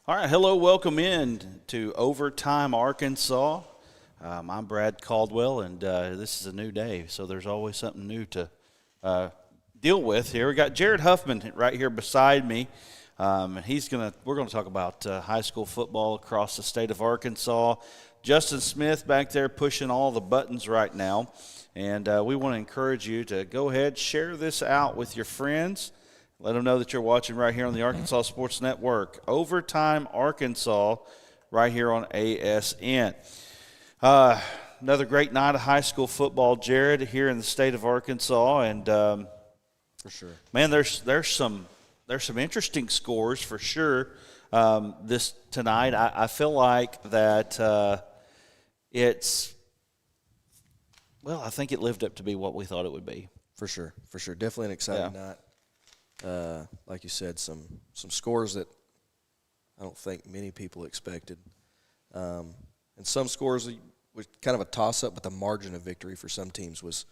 All right, hello, welcome in to Overtime Arkansas. I'm Brad Caldwell, and this is a new day, so there's always something new to deal with here. We got Jared Huffman right here beside me. We're gonna talk about high school football across the state of Arkansas. Justin Smith back there pushing all the buttons right now, and we want to encourage you to go ahead, share this out with your friends. Let them know that you're watching right here on the Arkansas Sports Network. Overtime Arkansas right here on ASN. Another great night of high school football, Jared, here in the state of Arkansas. And for sure, man, there's some interesting scores for sure this tonight. I feel like that I think it lived up to be what we thought it would be. For sure. Definitely an exciting night. Like you said, some scores that I don't think many people expected. And some scores was kind of a toss-up, but the margin of victory for some teams was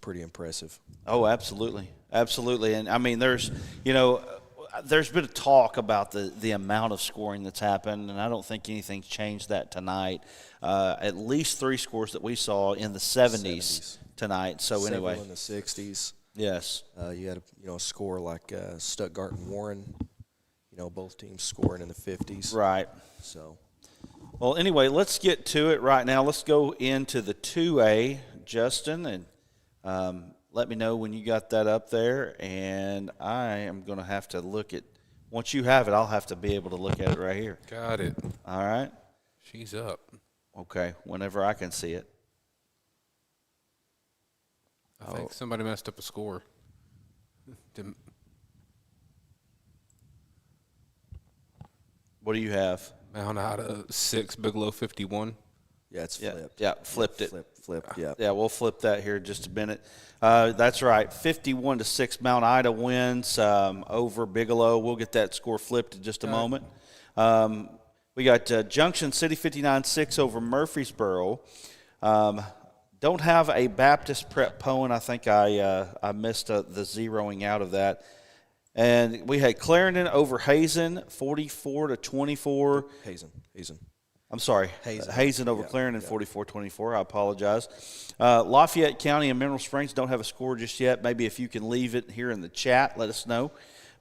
pretty impressive. Oh, absolutely. And, I mean, there's been a talk about the amount of scoring that's happened, and I don't think anything's changed that tonight. At least 3 scores that we saw in the 70s tonight. So, anyway. Several in the 60s. Yes. You had a score like Stuttgart and Warren, both teams scoring in the 50s. Right. So, well, anyway, let's get to it right now. Let's go into the 2A, Justin, and let me know when you got that up there. And I am going to have to look at – once you have it, I'll have to be able to look at it right here. Got it. All right. She's up. Okay, whenever I can see it. I think somebody messed up a score. What do you have? Mount Ida 6, Bigelow 51. yeah, it's flipped. Yeah, flipped it. Flipped, yeah. Yeah, we'll flip that here in just a minute. That's right, 51-6, Mount Ida wins over Bigelow. We'll get that score flipped in just a moment. We got Junction City 59-6 over Murfreesboro. Don't have a Baptist Prep Poen. I think I missed the zeroing out of that. And we had Clarendon over Hazen, 44-24. Hazen. I'm sorry, Hazen over Clarendon, 44-24. I apologize. Lafayette County and Mineral Springs don't have a score just yet. Maybe if you can leave it here in the chat, let us know.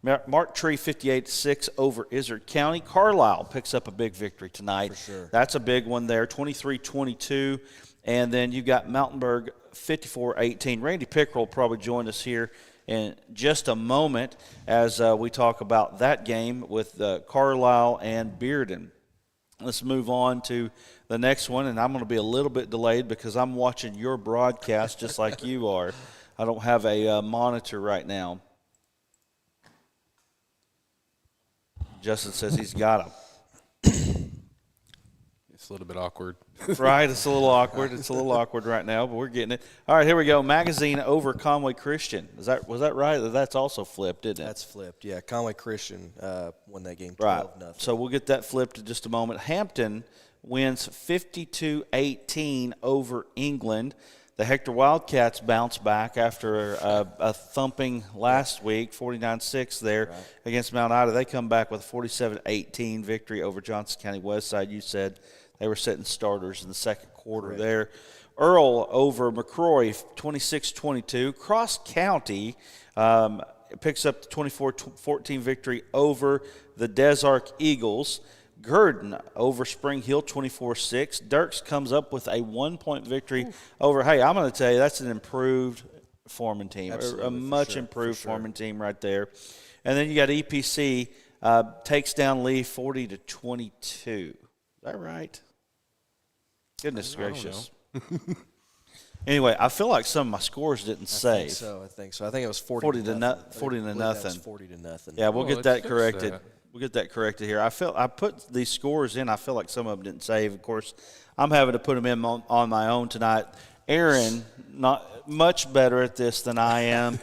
Mark Tree 58-6 over Izard County. Carlisle picks up a big victory tonight. For sure. That's a big one there, 23-22. And then you got Mountainburg 54-18. Randy Pickrell will probably join us here in just a moment as we talk about that game with Carlisle and Bearden. Let's move on to the next one, and I'm going to be a little bit delayed because I'm watching your broadcast just like you are. I don't have a monitor right now. Justin says he's got them. It's a little bit awkward. Right, it's a little awkward. It's a little awkward right now, but we're getting it. All right, here we go. Magazine over Conway Christian. Was that right? That's also flipped, isn't it? That's flipped, yeah. Conway Christian won that game 12-0. Right. So we'll get that flipped in just a moment. Hampton wins 52-18 over England. The Hector Wildcats bounce back after a thumping last week, 49-6 there against Mount Ida. They come back with a 47-18 victory over Johnson County Westside. You said they were setting starters in the second quarter there. Earl over McCrory, 26-22. Cross County picks up the 24-14 victory over the Des Arc Eagles. Gurdon over Spring Hill, 24-6. Dirks comes up with a 1-point victory over. Hey, I'm going to tell you, that's an improved Foreman team, a much improved Foreman team right there. And then you got EPC takes down Lee 40-22. Is that right? Goodness gracious. Anyway, I feel like some of my scores didn't save. I think so. I think it was 40 to nothing. 40 to nothing. 40 to nothing. Yeah, we'll get that corrected. We'll get that corrected here. I put these scores in. I feel like some of them didn't save. Of course, I'm having to put them in on my own tonight. Aaron, not much better at this than I am.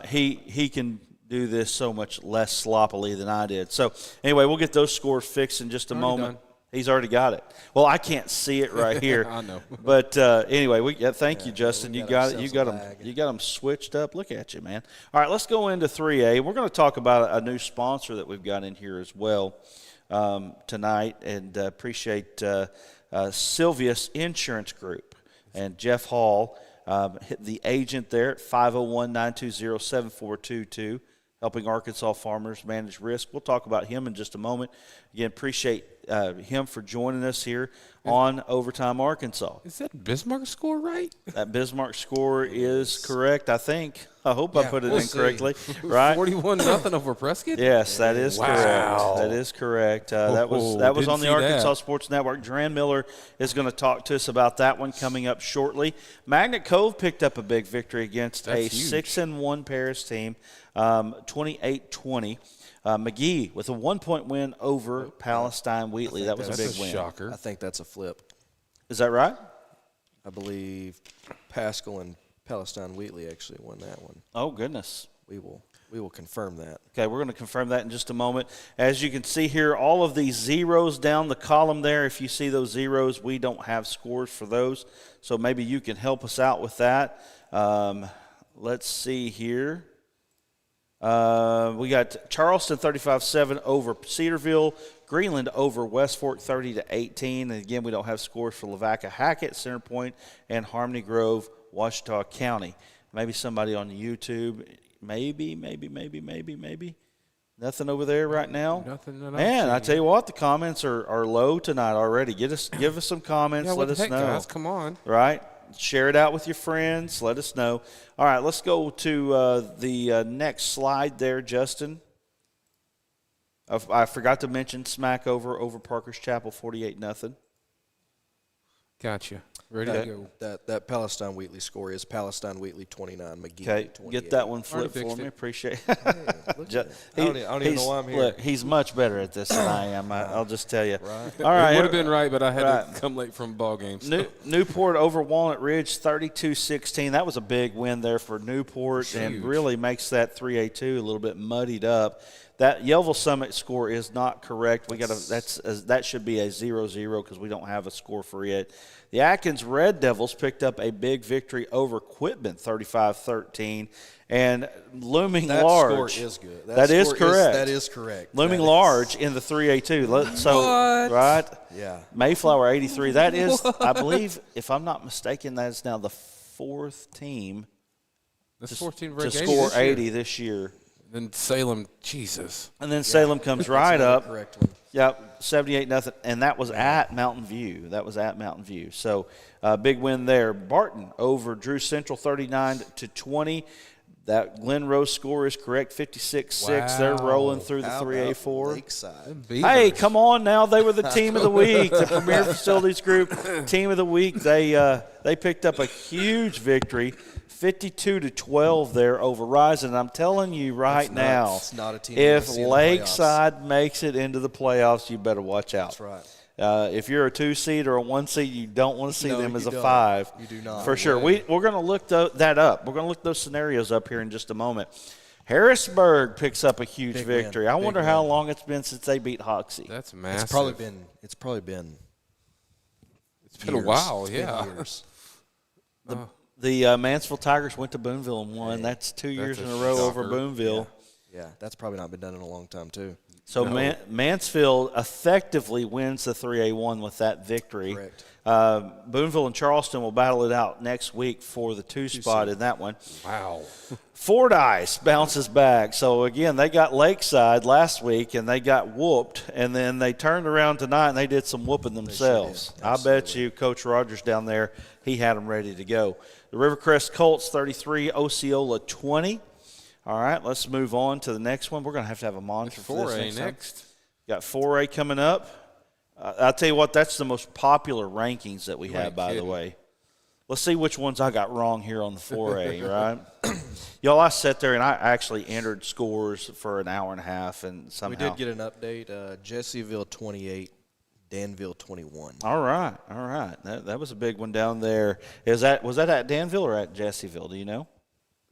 He can do this so much less sloppily than I did. So, anyway, we'll get those scores fixed in just a moment. He's already got it. Well, I can't see it right here. I know. But anyway, thank you, Justin. You got it. You got them. You got them switched up. Look at you, man. All right, let's go into 3A. We're going to talk about a new sponsor that we've got in here as well tonight, and appreciate Sylvius Insurance Group and Jeff Hall, the agent there at 501-920-7422. Helping Arkansas farmers manage risk. We'll talk about him in just a moment. Again, appreciate him for joining us here on Overtime Arkansas. Is that Bismarck score right? That Bismarck score is correct, I think. I hope I put it in correctly. Right? 41-0 over Prescott? Yes, that is correct. That is correct. That was on the Arkansas Sports Network. Duran Miller is going to talk to us about that one coming up shortly. Magnet Cove picked up a big victory against a 6-1 Paris team, 28-20. McGee with a 1-point win over Palestine Wheatley. That was a big win. Shocker. I think that's a flip. Is that right? I believe Pascal and Palestine Wheatley actually won that one. Oh, goodness. We will confirm that. Okay, we're going to confirm that in just a moment. As you can see here, all of these zeros down the column there, if you see those zeros, we don't have scores for those. So maybe you can help us out with that. Let's see here. We got Charleston 35-7 over Cedarville, Greenland over West Fork 30-18. And again, we don't have scores for Lavaca Hackett, Center Point, and Harmony Grove, Ouachita County. Maybe somebody on YouTube. Maybe. Nothing over there right now. Nothing that I'm Man, I seeing. tell you what, the comments are low tonight already. Give us some comments. Yeah, Let what the us heck, know. guys? Come on. Right? Share it out with your friends. Let us know. All right, let's go to the next slide there, Justin. I forgot to mention smack over Parker's Chapel, 48-0. Gotcha. Ready to go. That Palestine Wheatley score is Palestine Wheatley 29, McGee Okay, 28. get that one flipped fixed for me. it. Appreciate Hey, it. look at that. I don't even know why I'm here. Look, he's much better at this than I am. I'll just tell you. Right. All right. It would have been right, but I had to come late from ball games. Newport over Walnut Ridge, 32-16. That was a big win there for Newport, and really makes that 3A2 a little bit muddied up. That Yellville Summit score is not correct. That should be a 0-0 because we don't have a score for it. The Atkins Red Devils picked up a big victory over Quitman, 35-13, and looming That large. score is good. That is correct. That is correct. Looming large in the 3A2. So What? right, Yeah. Mayflower 83. That is, I believe, if I'm not mistaken, that is now the fourth team That's 14 to score 80 this year. Then Salem, Jesus. And then Salem comes right up. Correct one. Yep, 78-0, and that was at Mountain View. So, big win there. Barton over Drew Central, 39-20. That Glen Rose score is correct, 56-6. Wow. They're rolling through the How 3A4. about Lakeside? Hey, come on now! They were the team of the week, the Premier Facilities Group team of the week. They picked up a huge victory. 52-12 there over Rise, and I'm telling you now, it's not a team if in the Lakeside makes it into the playoffs, you better watch out. That's right. If you're a 2 seed or a 1 seed, you don't want to see them as a you don't. 5. You do not. For sure. We're going to look that up. We're going to look those scenarios up here in just a moment. Harrisburg picks up a huge Big victory. win. I Big wonder win. how long it's been since they beat Hoxie. That's massive. It's probably been a while, yeah. Years. The Mansfield Tigers went to Boonville and won. That's 2 years in a row over shocker. Boonville. Yeah, that's probably not been done in a long time too. So Mansfield effectively wins the 3A1 with that victory. Correct. Boonville and Charleston will battle it out next week for the 2 spot in that one. Wow. Fordyce bounces back. So, again, they got Lakeside last week, and they got whooped. And then they turned around tonight, and they did some whooping themselves. I bet you Coach Rogers down there, he had them ready to go. The Rivercrest Colts, 33, Osceola, 20. All right, let's move on to the next one. We're going to have a monitor for this 4A time. next. Got 4A coming up. I'll tell you what, that's the most popular rankings that we have, by the way. Let's see which ones I got wrong here on the 4A, right? Y'all, I sat there and I actually entered scores for an hour and a half, and somehow. We did get an update. Jessieville 28, Danville 21. All right. That was a big one down there. Was that at Danville or at Jessieville? Do you know?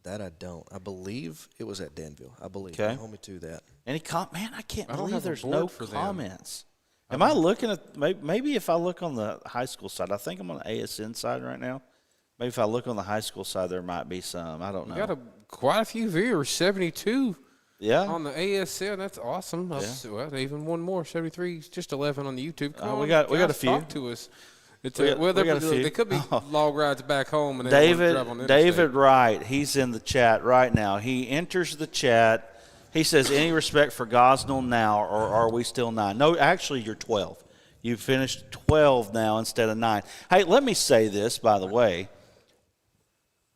That I don't. I believe it was at Danville. I believe. Okay. Hold me to that. Any man, I can't I don't believe have a there's board no for them. comments. Am I looking at maybe if I look on the high school side? I think I'm on the ASN side right now. Maybe if I look on the high school side, there might be some. I don't know. We got quite a few viewers, 72 on the ASN. That's awesome. Well, even one more, 73, just 11 on the YouTube. We got a few. Talk to us. We got a few. They could be log rides back home. And they want to drive on the interstate. David Wright, he's in the chat right now. He enters the chat. He says, any respect for Gosnell now, or are we still 9? No, actually, you're 12. You finished 12 now instead of 9. Hey, let me say this, by the way.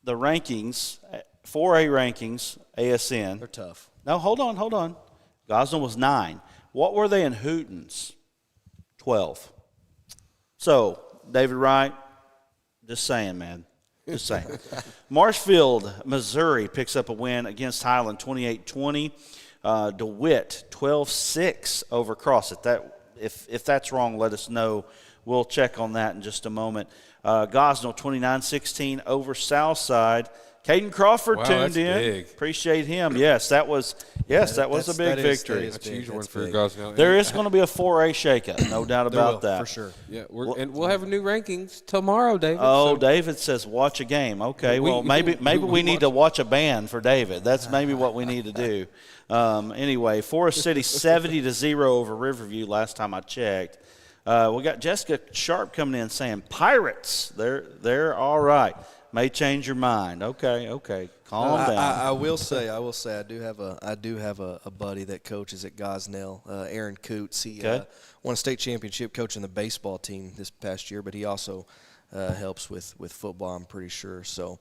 The rankings, 4A rankings, ASN. They're tough. No, hold on. Gosnell was 9. What were they in Hooten's? 12. So, David Wright, just saying, man. Just saying. Marshfield, Missouri picks up a win against Highland 28-20. DeWitt 12-6 over Crossett. If that's wrong, let us know. We'll check on that in just a moment. Gosnell 29-16 over Southside. Caden Crawford tuned in. Big. Appreciate him. Yes, that was a big victory. That's a huge one for Gosnell. There is going to be a 4A shakeup, no doubt about that. For sure. Yeah, we'll have new rankings tomorrow, David. Oh, so. David says watch a game. Okay, maybe we need to watch a band for David. That's maybe what we need to do. Anyway, Forest City 70-0 over Riverview last time I checked. We got Jessica Sharp coming in saying Pirates. They're all right. May change your mind. Okay. Calm down. I will say I do have a buddy that coaches at Gosnell, Aaron Coots. He won a state championship coaching the baseball team this past year, but he also helps with football, I'm pretty sure. So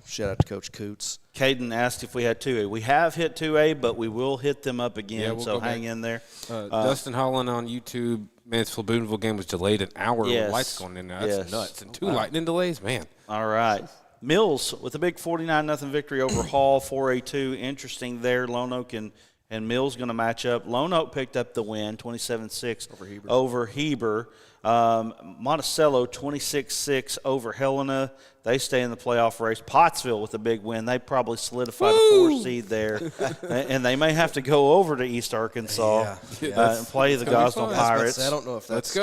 shout out to Coach Coots. Caden asked if we had 2A. We have hit 2A, but we will hit them up again, so hang in there. Dustin Holland on YouTube, Mansfield-Boonville game was delayed an hour. Yes. With lights going in there. That's nuts. And 2 lightning delays, man. All right. Mills with a big 49-0 victory over Hall, 4A2. Interesting there. Lone Oak and Mills going to match up. Lone Oak picked up the win, 27-6 over Heber. Monticello, 26-6 over Helena. They stay in the playoff race. Pottsville with a big win. They probably solidified the 4 seed there. And they may have to go over to East Arkansas and play the Gosnell Pirates. I don't know if that's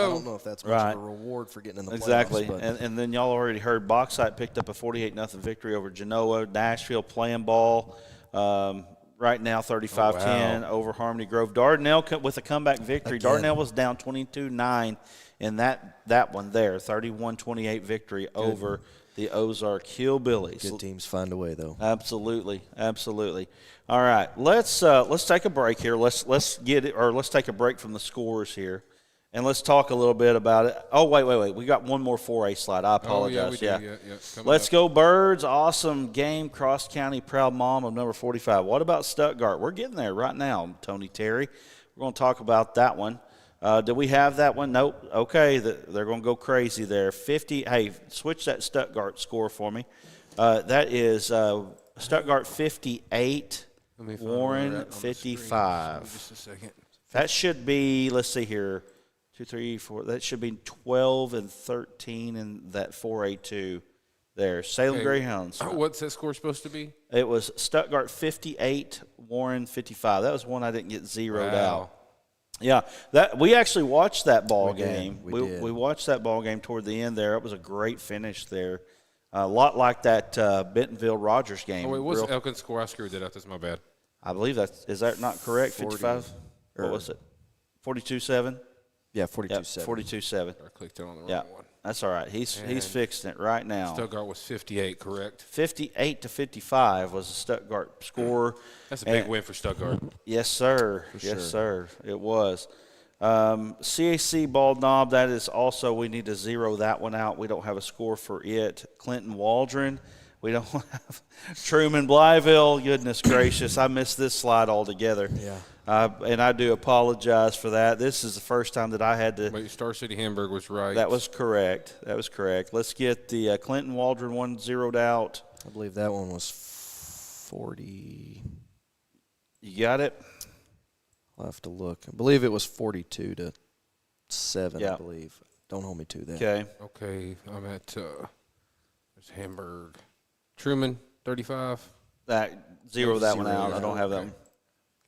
much of a reward for getting in the playoffs. Exactly. And then y'all already heard Bauxite picked up a 48-0 victory over Genoa. Nashville playing ball. Right now, 35-10 over Harmony Grove. Dardanelle with a comeback victory. Again. Dardanelle was down 22-9 in that one there. 31-28 victory over the Ozark Hillbillies. Good teams find a way, though. Absolutely. All right, let's take a break here. Let's take a break from the scores here, and let's talk a little bit about it. Oh, wait. We got one more 4A slide. I apologize. Yeah. Let's go Birds. Awesome game. Cross County proud mom of number 45. What about Stuttgart? We're getting there right now, Tony Terry. We're going to talk about that one. Do we have that one? Nope. Okay, they're going to go crazy there. 50. Hey, switch that Stuttgart score for me. That is Stuttgart 58, Warren 55. Just a second. That should be, let's see here, 2, 3, 4. That should be 12 and 13 in that 4A2 there. Salem Greyhounds. What's that score supposed to be? It was Stuttgart 58, Warren 55. That was one I didn't get zeroed out. Yeah, we actually watched that ball game. We watched that ball game toward the end there. It was a great finish there. A lot like that Bentonville-Rogers game. Oh, wait, what's Elkins score? I screwed that up. That's my bad. I believe is that not correct? 55? What was it? 42-7? Yeah, 42-7. 42-7. I clicked on the wrong one. That's all right. He's fixing it right now. Stuttgart was 58, correct? 58-55 was the Stuttgart score. That's a big win for Stuttgart. Yes, sir. Sir. It was. CAC Bald Knob, that is also, we need to zero that one out. We don't have a score for it. Clinton Waldron, we don't have. Truman Blyville, goodness gracious, I missed this slide altogether. Yeah. And I do apologize for that. This is the first time that I had to. Wait, Star City Hamburg was right. That was correct. Let's get the Clinton Waldron one zeroed out. I believe that one was 40. You got it? I'll have to look. I believe it was 42-7, Yeah. I believe. Don't hold me to that. Okay, I'm at there's Hamburg. Truman, 35. Zero that one out. it I don't out. have that one.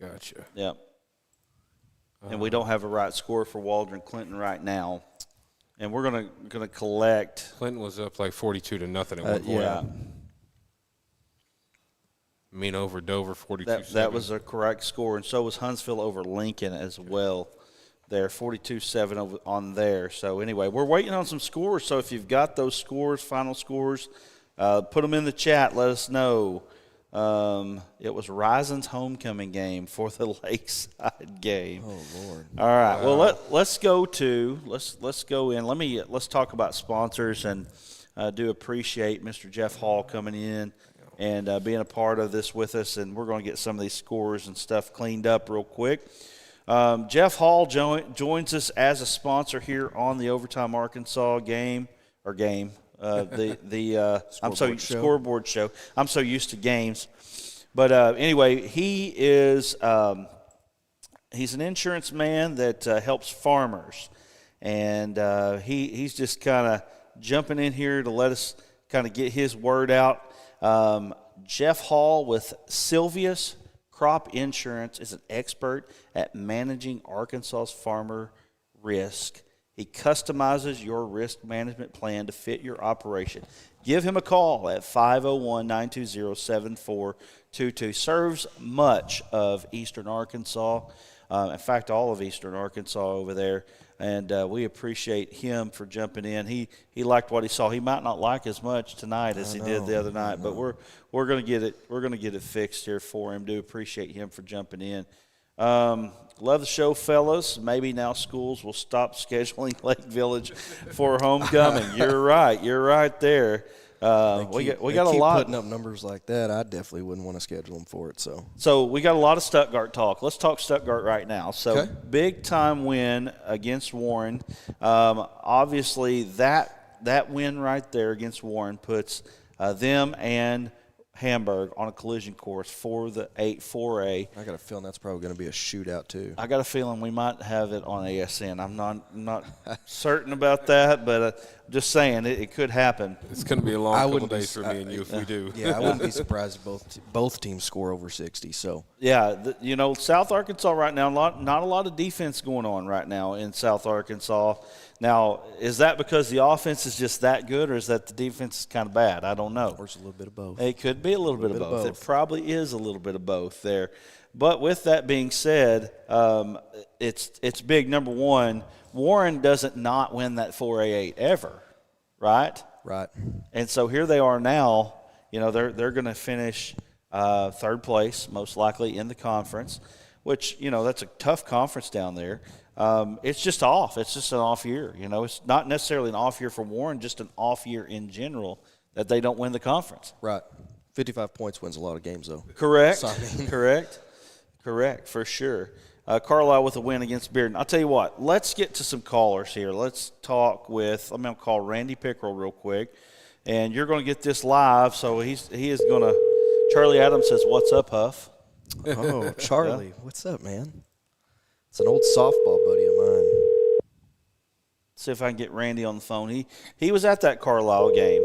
Gotcha. Yep. and we don't have a right score for Waldron Clinton right now. And we're gonna collect. Clinton was up like 42-0 at one point. Yeah. Mean over Dover 42-7. That was a correct score, and so was Huntsville over Lincoln as well. There, 42-7 on there. So anyway, we're waiting on some scores. So if you've got those scores, final scores, put them in the chat. Let us know. It was Rising's homecoming game for the Lakeside game. Oh Lord! All right. Wow. Well, let's go in. Let's talk about sponsors, and do appreciate Mr. Jeff Hall coming in and being a part of this with us. And we're going to get some of these scores and stuff cleaned up real quick. Jeff Hall joins us as a sponsor here on the Overtime Arkansas scoreboard show. I'm so used to games, but anyway, he is he's an insurance man that helps farmers, and he's just kind of jumping in here to let us kind of get his word out. Jeff Hall with Sylvia's Crop Insurance is an expert at managing Arkansas's farmer risk. He customizes your risk management plan to fit your operation. Give him a call at 501-920-7422. Serves much of eastern Arkansas. In fact, all of eastern Arkansas over there. And we appreciate him for jumping in. He liked what he saw. He might not like as much tonight as he did the other night, but we're going to get it. We're going to get it fixed here for him. Do appreciate him for jumping in. Love the show, fellas. Maybe now schools will stop scheduling Lake Village for homecoming. You're right. You're right there. We got a lot. Putting up numbers like that. I definitely wouldn't want to schedule them for it. So we got a lot of Stuttgart talk. Let's talk Stuttgart right now. So big time win against Warren. Obviously that win right there against Warren puts them and Hamburg on a collision course for the 4A. I got a feeling that's probably going to be a shootout too. I got a feeling we might have it on ASN. I'm not certain about that, but just saying it could happen. It's going to be a long couple days for me and you if we do. Yeah, I wouldn't be surprised if both teams score over 60. So yeah, South Arkansas right now, not a lot of defense going on right now in South Arkansas. Now, is that because the offense is just that good, or is that the defense is kind of bad? I don't know. Or it's a little bit of both. It could be a little bit of both. It probably is a little bit of both there. But with that being said, it's big. Number one, Warren doesn't not win that 4A8 ever, right? Right. And so here they are now. They're going to finish third place, most likely in the conference, which, that's a tough conference down there. It's just off. It's just an off year. It's not necessarily an off year for Warren, just an off year in general that they don't win the conference. Right. 55 points wins a lot of games, though. Correct. So, Correct, for sure. Carlisle with a win against Bearden. I'll tell you what, let's get to some callers here. Let's talk with, I'm going to call Randy Pickerel real quick, and you're going to get this live, so he is going to, Charlie Adams says, "What's up, Huff?" Oh, Charlie, yeah. What's up, man? It's an old softball buddy of mine. See if I can get Randy on the phone. He was at that Carlisle game.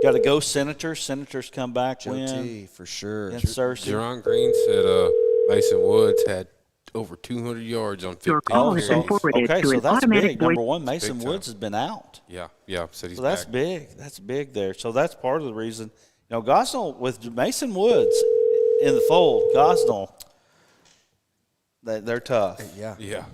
Got to go Senators. Senators come back, Joe win. T, for sure. Jerron Green said Mason Woods had over 200 yards on 15 carries. Okay, so that's big. Number one, Mason Woods has been out. Yeah. So that's big. That's big there. So that's part of the reason. Gosnell, with Mason Woods in the fold, Gosnell, they're tough. Yeah.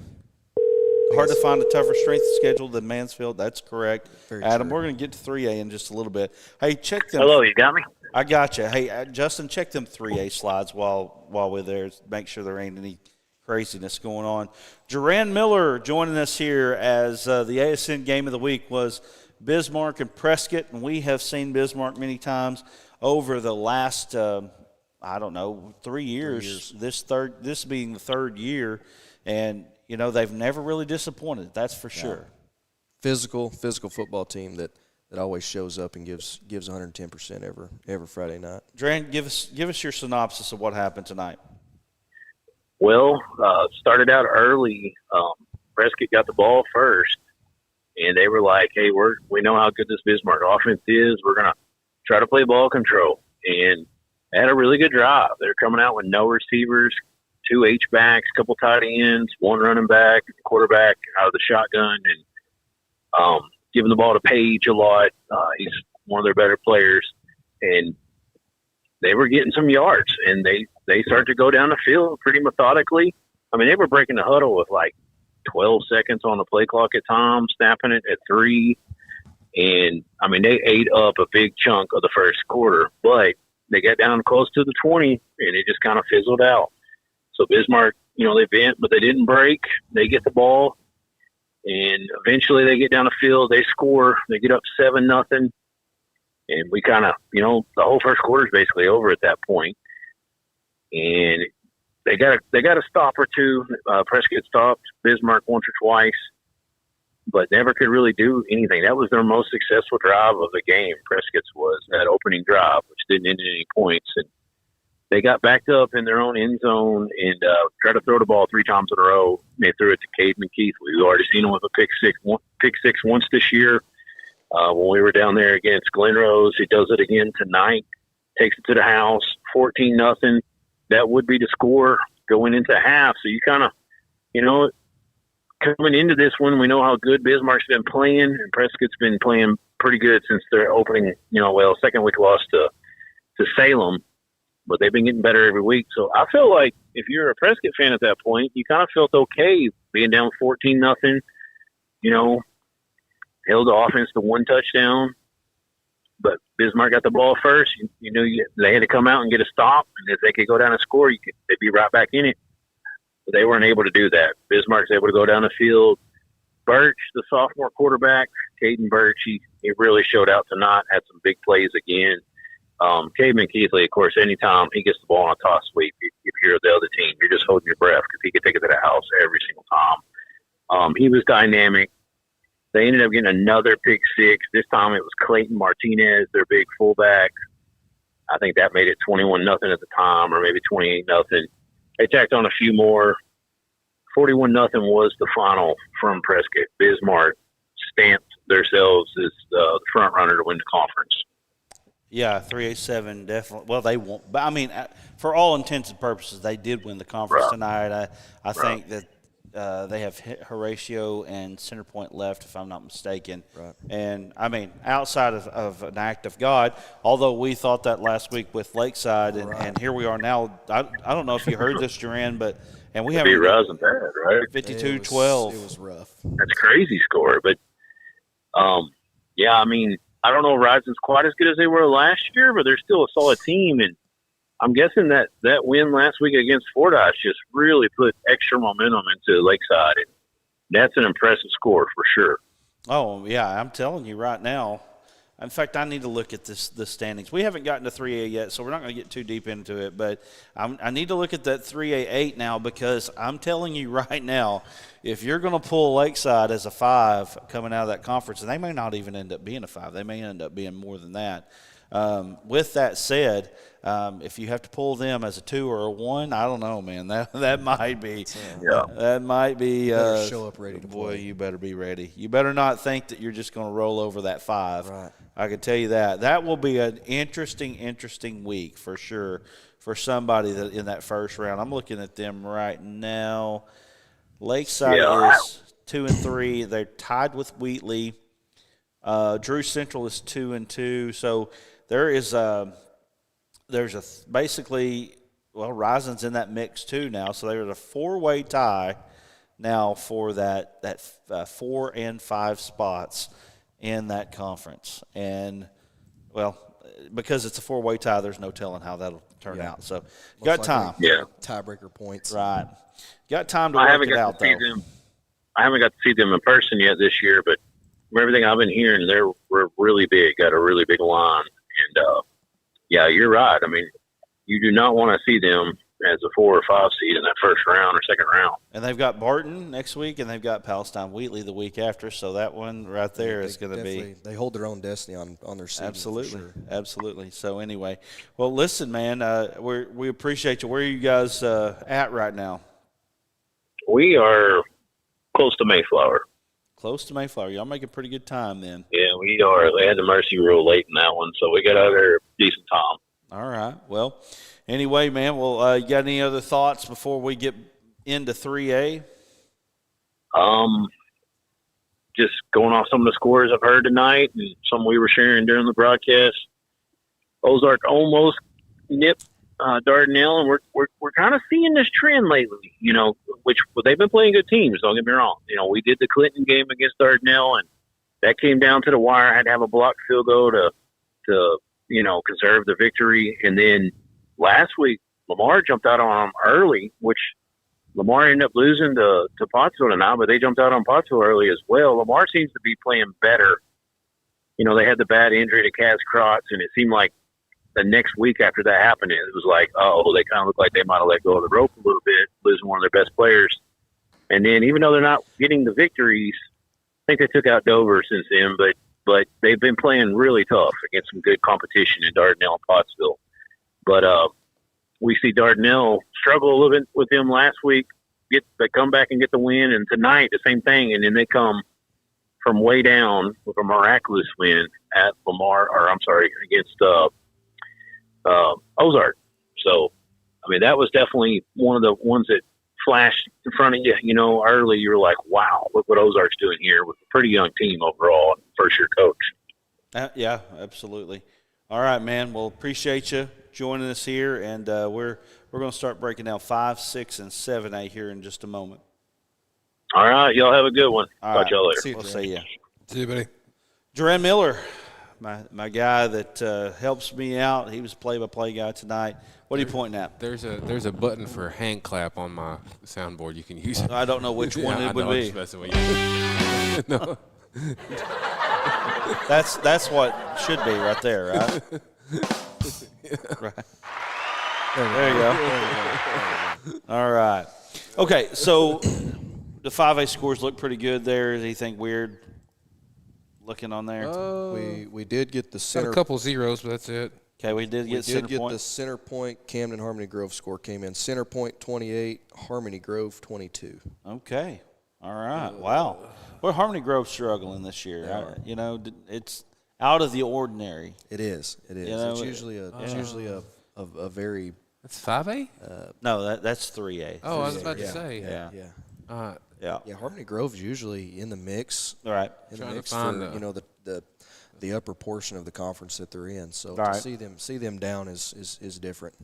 Hard to find a tougher strength schedule than Mansfield. That's correct. Very Adam, true. we're going to get to 3A in just a little bit. Hey, check them. Hello, you got me? I got you. Hey, Justin, check them 3A slides while we're there. Make sure there ain't any craziness going on. Duran Miller joining us here as the ASN game of the week was Bismarck and Prescott, and we have seen Bismarck many times over the last 3 years. This being the third year, and they've never really disappointed. That's for sure. Physical football team that always shows up and gives 110% every Friday night. Duran, give us your synopsis of what happened tonight. Well, started out early. Prescott got the ball first, and they were like, "Hey, we know how good this Bismarck offense is. We're gonna try to play ball control." And they had a really good drive. They're coming out with no receivers, 2 H-backs, couple tight ends, 1 running back, quarterback out of the shotgun, and giving the ball to Page a lot. He's one of their better players. And they were getting some yards, and they started to go down the field pretty methodically. I mean, they were breaking the huddle with like 12 seconds on the play clock at times, snapping it at 3. And, I mean, they ate up a big chunk of the first quarter, but they got down close to the 20, and it just kind of fizzled out. So Bismarck, they bent, but they didn't break. They get the ball, and eventually they get down the field. They score. They get up 7-0. And we kind of, the whole first quarter is basically over at that point. And they got a stop or two. Prescott stopped Bismarck once or twice, but never could really do anything. That was their most successful drive of the game. Prescott's was that opening drive, which didn't end in any points. And they got backed up in their own end zone and tried to throw the ball 3 times in a row. They threw it to Caden Keith. We've already seen him with a pick six once this year. When we were down there against Glen Rose, he does it again tonight, takes it to the house, 14-0. That would be the score going into half. So you kind of, coming into this one, we know how good Bismarck's been playing, and Prescott's been playing pretty good since their opening, second week loss to Salem. But they've been getting better every week. So I feel like if you're a Prescott fan at that point, you kind of felt okay being down 14-0, held the offense to 1 touchdown, but Bismarck got the ball first. You knew they had to come out and get a stop, and if they could go down and score, they'd be right back in it. But they weren't able to do that. Bismarck's able to go down the field. Birch, the sophomore quarterback, Caden Birch, he really showed out tonight, had some big plays again. Caden Keithley, of course, anytime he gets the ball on a toss sweep, if you're the other team, you're just holding your breath because he could take it to the house every single time. He was dynamic. They ended up getting another pick 6. This time it was Clayton Martinez, their big fullback. I think that made it 21-0 at the time, or maybe 28-0. They tacked on a few more. 41-0 was the final from Prescott. Bismarck stamped themselves as the front runner to win the conference. Yeah, 387 definitely. Well, they won't. But I mean, for all intents and purposes, they did win the conference tonight. I think that they have Horatio and center point left, if I'm not mistaken. Right. And, I mean, outside of an act of God, although we thought that last week with Lakeside, and here we are now. I don't know if you heard this, Duran, but – and we have beat Rising bad, right? 52-12. It was rough. That's a crazy score. But, yeah, I mean, I don't know if Rising's quite as good as they were last year, but they're still a solid team. And I'm guessing that win last week against Fordyce just really put extra momentum into Lakeside. And that's an impressive score for sure. Oh, yeah, I'm telling you right now. In fact, I need to look at the standings. We haven't gotten to 3A yet, so we're not going to get too deep into it. But I need to look at that 3A8 now, because I'm telling you right now, if you're going to pull Lakeside as a 5 coming out of that conference, and they may not even end up being a 5. They may end up being more than that. With that said, if you have to pull them as a 2 or a 1, I don't know, man. That might be. That might be. Better show up ready to boy, play. you better be ready. You better not think that you're just going to roll over that 5. Right. I can tell you that. That will be an interesting week for sure for somebody that in that first round. I'm looking at them right now. Lakeside is 2-3. They're tied with Wheatley. Drew Central is 2-2. So there's basically Rising's in that mix too now. So there's a 4-way tie now for that 4 and 5 spots in that conference. And because it's a 4-way tie, there's no telling how that'll turn out. So got time. Tiebreaker points. Right. Got time to work it out, though. I haven't got to see them in person yet this year, but from everything I've been hearing, we're really big, got a really big line. And, you're right. I mean, you do not want to see them as a 4 or 5 seed in that first round or second round. And they've got Barton next week, and they've got Palestine Wheatley the week after, so that one right there is going to be – they hold their own destiny on their season. Absolutely, for sure. Absolutely. So, anyway, well, listen, man, we appreciate you. Where are you guys at right now? We are close to Mayflower. Close to Mayflower. Y'all making pretty good time then. Yeah, we are. They had the mercy rule late in that one, so we got out there decent time. All right. Well, anyway, man, well, you got any other thoughts before we get into 3A? Just going off some of the scores I've heard tonight and some we were sharing during the broadcast. Ozark almost nipped Dardanelle, and we're kind of seeing this trend lately. Which they've been playing good teams. Don't get me wrong. We did the Clinton game against Dardanelle, and that came down to the wire. I had to have a blocked field goal to conserve the victory. And then last week, Lamar jumped out on them early, which Lamar ended up losing to Pottsville tonight, but they jumped out on Pottsville early as well. Lamar seems to be playing better. They had the bad injury to Kaz Krotz, and it seemed like the next week after that happened, it was like, they kind of looked like they might have let go of the rope a little bit, losing one of their best players. And then even though they're not getting the victories, I think they took out Dover since then, but they've been playing really tough against some good competition in Dardanelle and Pottsville. But we see Dardanelle struggle a little bit with them last week. They come back and get the win, and tonight the same thing. And then they come from way down with a miraculous win at against Ozark. So, that was definitely one of the ones that flashed in front of you, early. You were like, wow, look what Ozark's doing here with a pretty young team overall, and first-year coach. Yeah, absolutely. All right, man. Well, appreciate you joining us here, and we're going to start breaking down 5, 6, and 7A here in just a moment. All right, y'all have a good one. All Talk to y'all later. We'll see you. See you, buddy. Duran Miller, my guy that helps me out. He was a play-by-play guy tonight. What are you pointing at? There's a button for hand clap on my soundboard. You can use it. I don't know which one it would be. No. That's what should be right there, right? Right. There you go. All right. Okay, so the 5A scores look pretty good there. Is anything weird looking on there? We did get the center. Got a couple zeros, but that's it. Okay, we did get the Center Point Camden Harmony Grove score came in. Center Point 28, Harmony Grove 22. Okay. All right. Wow. Well, Harmony Grove's struggling this year. It's out of the ordinary. It is. It's usually a very. That's 5A? No, that's 3A. Oh, I was about to say. Yeah. Yeah, Harmony Grove is usually in the mix. All right. In the mix for the upper portion of the conference that they're in. So to see them down is different.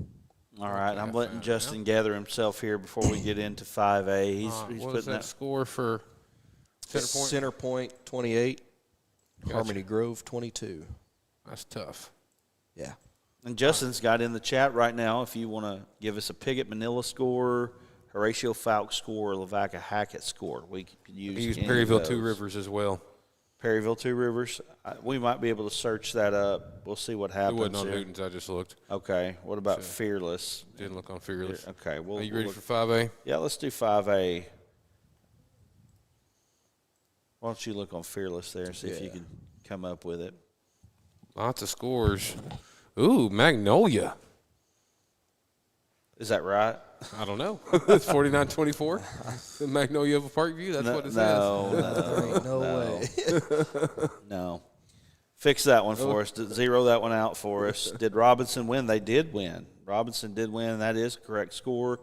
All right, I'm letting Justin gather himself here before we get into 5A. He's what putting that score for Center Point? Center Point 28, gotcha. Harmony Grove 22. That's tough. Yeah. And Justin's got in the chat right now if you want to give us a Piggott Manila score, Horatio Falk score, or Lavaca Hackett score. We could use Perryville Two Rivers as well. Perryville Two Rivers. We might be able to search that up. We'll see what happens. It wasn't on Newton's. I just looked. Okay. What about Fearless? Didn't look on Fearless. Okay. Are you ready for 5A? Yeah, let's do 5A. Why don't you look on Fearless there and see if you can come up with it. Lots of scores. Ooh, Magnolia. Is that right? I don't know. It's 49-24. The Magnolia of Parkview. That's what it says. No way. No. Fix that one for us. Zero that one out for us. Did Robinson win? They did win. Robinson did win. That is a correct score,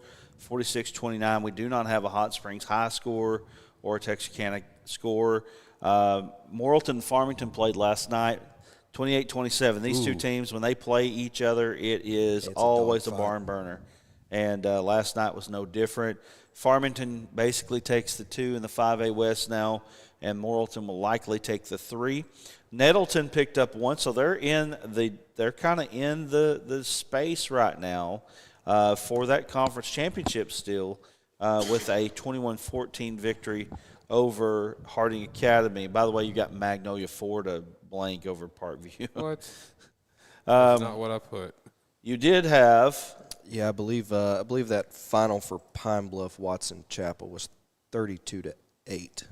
46-29. We do not have a Hot Springs high score or a Texarkana score. Morrilton and Farmington played last night, 28-27. These two teams, when they play each other, it's always a barn burner. And last night was no different. Farmington basically takes the 2 in the 5A West now, and Morrilton will likely take the 3. Nettleton picked up 1, so they're kind of in the space right now for that conference championship still with a 21-14 victory over Harding Academy. By the way, you got Magnolia 4 to blank over Parkview. What? That's not what I put. You did have. Yeah, I believe that final for Pine Bluff Watson Chapel was 32-8.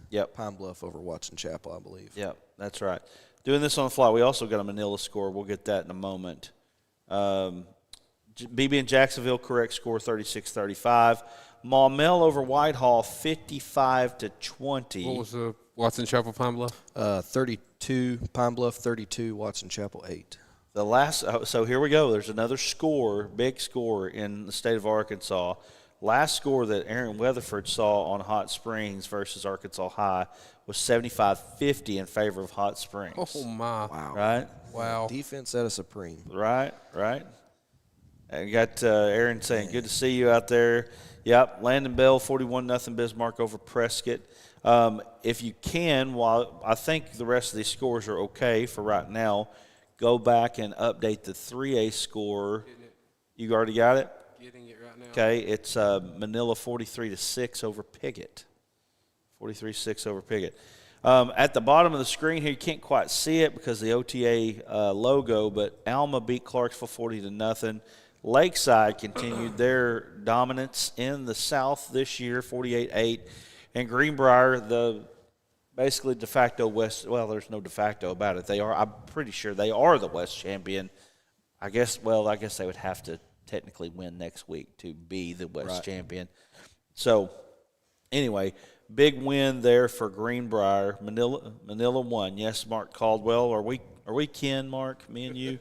Yep. Pine Bluff over Watson Chapel, I believe. Yep, that's right. Doing this on the fly. We also got a Manila score. We'll get that in a moment. BB in Jacksonville, correct score 36-35. Maumelle over Whitehall 55-20. What was the Watson Chapel Pine Bluff? 32 Pine Bluff 32 Watson Chapel 8. The last, so here we go. There's another score, big score in the state of Arkansas. Last score that Aaron Weatherford saw on Hot Springs versus Arkansas High was 75-50 in favor of Hot Springs. Oh, my. Wow. Right? Wow. Defense at a supreme. Right. And you got Aaron saying, good to see you out there. Yep, Landon Bell, 41-0 Bismarck over Prescott. If you can, while I think the rest of these scores are okay for right now, go back and update the 3A score. You already got it? Getting it right now. Okay, it's Manila 43-6 over Piggott. 43-6 over Piggott. At the bottom of the screen here, you can't quite see it because of the OTA logo, but Alma beat Clarksville 40-0. Lakeside continued their dominance in the South this year, 48-8. And Greenbrier, the basically de facto West, well, there's no de facto about it. I'm pretty sure they are the West champion. I guess they would have to technically win next week to be the West champion. So, anyway, big win there for Greenbrier. Manila won. Yes, Mark Caldwell. Are we kin, Mark, me and you?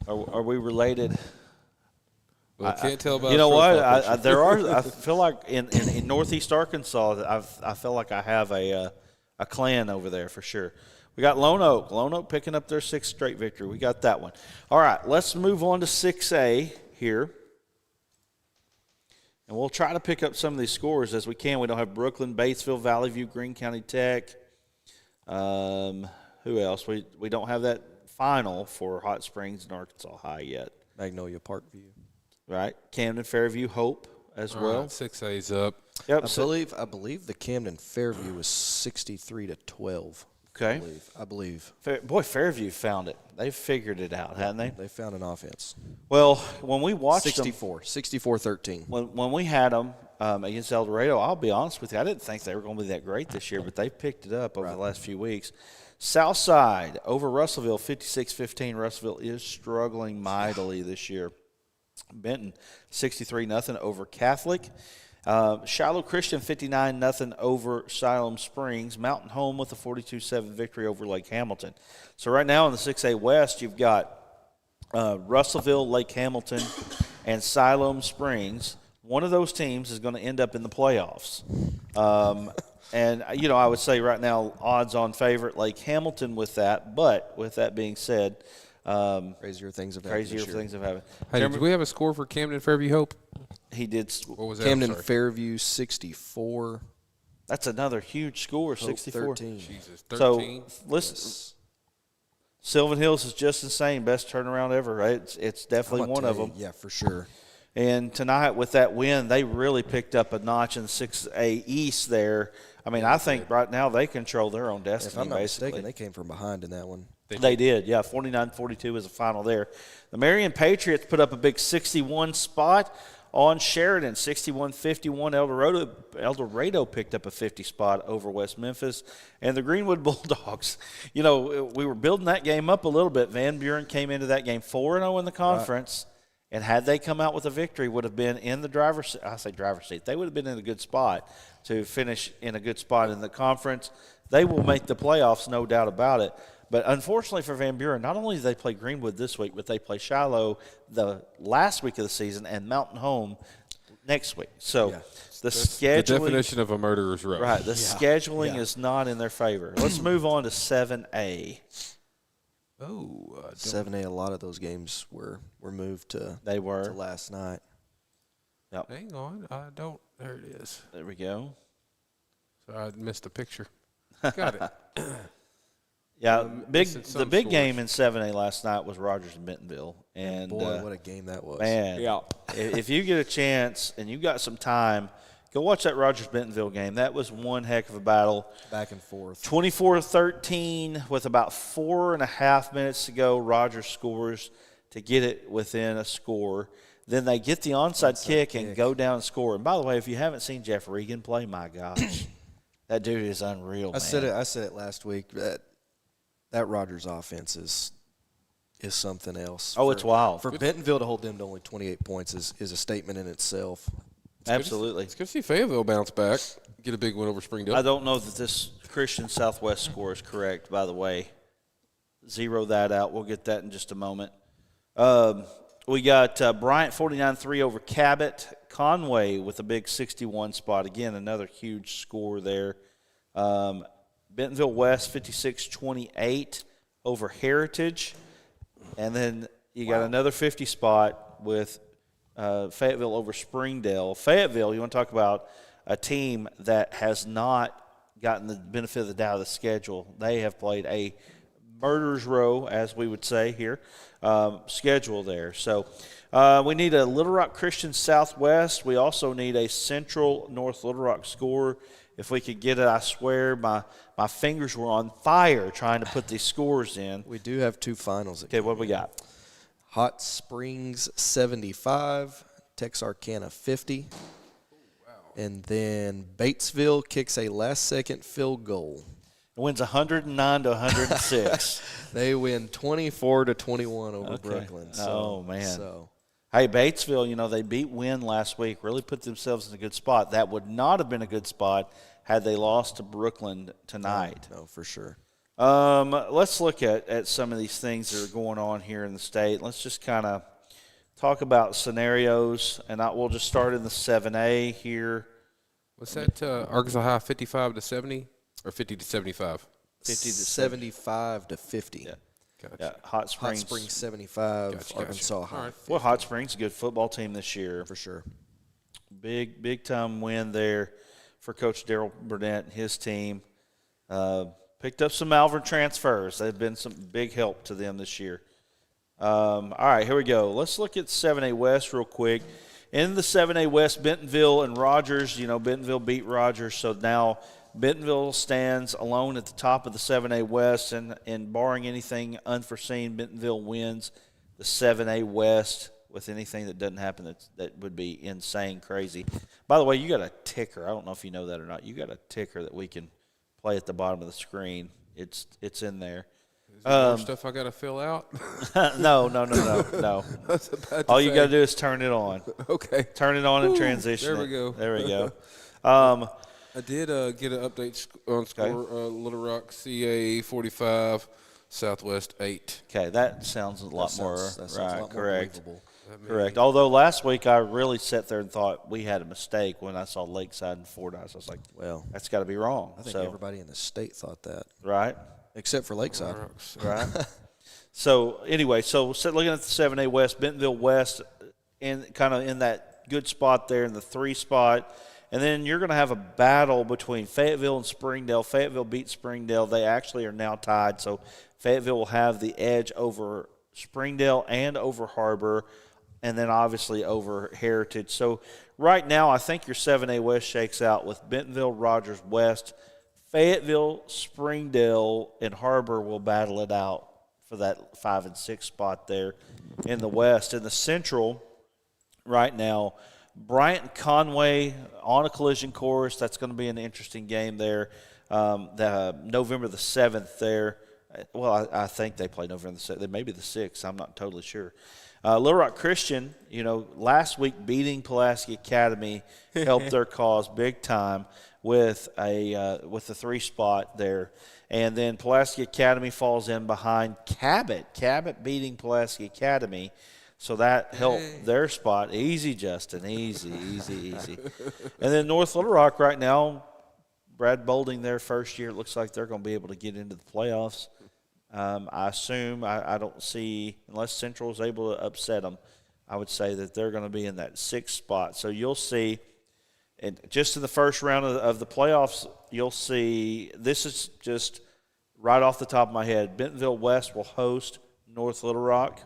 Are we related? Well, I can't tell about. You know what? I feel like in Northeast Arkansas, I feel like I have a clan over there for sure. We got Lone Oak. Lone Oak picking up their 6th straight victory. We got that one. All right, let's move on to 6A here. And we'll try to pick up some of these scores as we can. We don't have Brooklyn, Batesville, Valley View, Greene County Tech. Who else? We don't have that final for Hot Springs and Arkansas High yet. Magnolia Parkview. Right. Camden, Fairview, Hope as well. Right, 6A's up. Yep. I believe the Camden Fairview was 63-12. Okay. I believe. Fairview found it. They've figured it out, haven't they? They found an offense. Well, when we watched 64-13. When we had them against El Dorado, I'll be honest with you, I didn't think they were going to be that great this year, but they picked it up over the last few weeks. Southside over Russellville, 56-15. Russellville is struggling mightily this year. Benton, 63-0 over Catholic. Shiloh Christian, 59-0 over Siloam Springs. Mountain Home with a 42-7 victory over Lake Hamilton. So right now in the 6A West, you've got Russellville, Lake Hamilton, and Siloam Springs. One of those teams is going to end up in the playoffs. And, I would say right now odds-on favorite Lake Hamilton with that. But with that being said, crazier things have happened. Hey, did we have a score for Camden Fairview Hope? He did. What was that? Camden Fairview 64. That's another huge score, Hope 64. 13. Jesus, 13. So listen, Sylvan Hills is just insane. Best turnaround ever. Right? It's definitely one of them. Yeah, for sure. And tonight with that win, they really picked up a notch in 6A East there. I mean, I think right now they control their own destiny. If I'm not basically. mistaken, they came from behind in that one. They did, yeah. 49-42 was the final there. The Marion Patriots put up a big 61 spot on Sheridan, 61-51. El Dorado picked up a 50 spot over West Memphis. And the Greenwood Bulldogs, we were building that game up a little bit. Van Buren came into that game 4-0 in the conference. Right. And had they come out with a victory, would have been in the driver's seat. They would have been in a good spot to finish in a good spot in the conference. They will make the playoffs, no doubt about it. But unfortunately for Van Buren, not only did they play Greenwood this week, but they play Shiloh the last week of the season and Mountain Home next week. So the scheduling. The definition of a murderer's row. Right. The scheduling is not in their favor. Let's move on to 7A. Oh, 7A. A lot of those games were moved to. They were to last night. Yep. Hang on, I don't. There it is. There we go. So I missed a picture. Got it. Yeah, the big game in 7A last night was Rogers and Bentonville, and boy, what a game that was! Man, if you get a chance and you got some time, go watch that Rogers Bentonville game. That was one heck of a battle, back and forth. 24-13 with about 4.5 minutes to go. Rogers scores to get it within a score. Then they get the onside kick and go down and score. And by the way, if you haven't seen Jeff Regan play, my gosh, that dude is unreal. I said it last week that Rogers offense is something else. Oh, it's wild. For Bentonville to hold them to only 28 points is a statement in itself. Absolutely. It's good to see Fayetteville bounce back, get a big win over Springdale. I don't know that this Christian Southwest score is correct, by the way. zero that out. We'll get that in just a moment. We got Bryant 49-3 over Cabot. Conway with a big 61 spot. Again, another huge score there. Bentonville West 56-28 over Heritage. And then you got another 50 spot with Fayetteville over Springdale. Fayetteville, you want to talk about a team that has not gotten the benefit of the doubt of the schedule. They have played a murderer's row, as we would say here, schedule there. So we need a Little Rock Christian Southwest. We also need a Central North Little Rock score. If we could get it, I swear my fingers were on fire trying to put these scores in. We do have two finals. Okay, what do we got? Hot Springs 75, Texarkana 50. And then Batesville kicks a last-second field goal. It wins 109-106. They win 24-21 over Brooklyn. So, man. Hey, Batesville, they beat Wynn last week, really put themselves in a good spot. That would not have been a good spot had they lost to Brooklyn tonight. No, for sure. Let's look at some of these things that are going on here in the state. Let's just kind of talk about scenarios, and we'll just start in the 7A here. What's that? Arkansas High 55-70 or 50-75? 75-50. Yeah. Gotcha. Yeah, Hot Springs 75, Gotcha. Arkansas High. Right. Well, Hot Springs, a good football team this year. For sure. Big time win there for Coach Darrell Burnett and his team. Picked up some Malvern transfers. They've been some big help to them this year. All right, here we go. Let's look at 7A West real quick. In the 7A West, Bentonville and Rogers, Bentonville beat Rogers, so now Bentonville stands alone at the top of the 7A West, and barring anything unforeseen, Bentonville wins the 7A West with anything that doesn't happen that would be insane crazy. By the way, you got a ticker. I don't know if you know that or not. You got a ticker that we can play at the bottom of the screen. It's in there. Is there more stuff I got to fill out? No. All you got to do is turn it on. Okay. Turn it on and transition. There we go. There we go. I did get an update on score. Little Rock CA 45, Southwest 8. Okay, that sounds a lot more correct. Believable. Correct. Although last week I really sat there and thought we had a mistake when I saw Lakeside and Fordyce. I was like, well, that's got to be wrong. I think everybody in the state thought that. Right. Except for Lakeside. Right. So, anyway, looking at the 7A West, Bentonville West, kind of in that good spot there in the 3 spot. And then you're going to have a battle between Fayetteville and Springdale. Fayetteville beat Springdale. They actually are now tied. So, Fayetteville will have the edge over Springdale and over Harbor, and then obviously over Heritage. So, right now, I think your 7A West shakes out with Bentonville, Rogers West, Fayetteville, Springdale, and Harbor will battle it out for that 5 and 6 spot there in the West. In the Central, right now, Bryant and Conway on a collision course. That's going to be an interesting game there. November the 7th there. Well, I think they play November the 7th. Maybe the 6th. I'm not totally sure. Little Rock Christian, last week beating Pulaski Academy helped their cause big time with the 3 spot there. And then Pulaski Academy falls in behind Cabot. Cabot beating Pulaski Academy. So that helped their spot. Easy, Justin. Easy. And then North Little Rock right now, Brad Bolding their first year. It looks like they're going to be able to get into the playoffs. I assume, I don't see, unless Central is able to upset them, I would say that they're going to be in that 6th spot. So you'll see, and just in the first round of the playoffs, you'll see, this is just right off the top of my head, Bentonville West will host North Little Rock.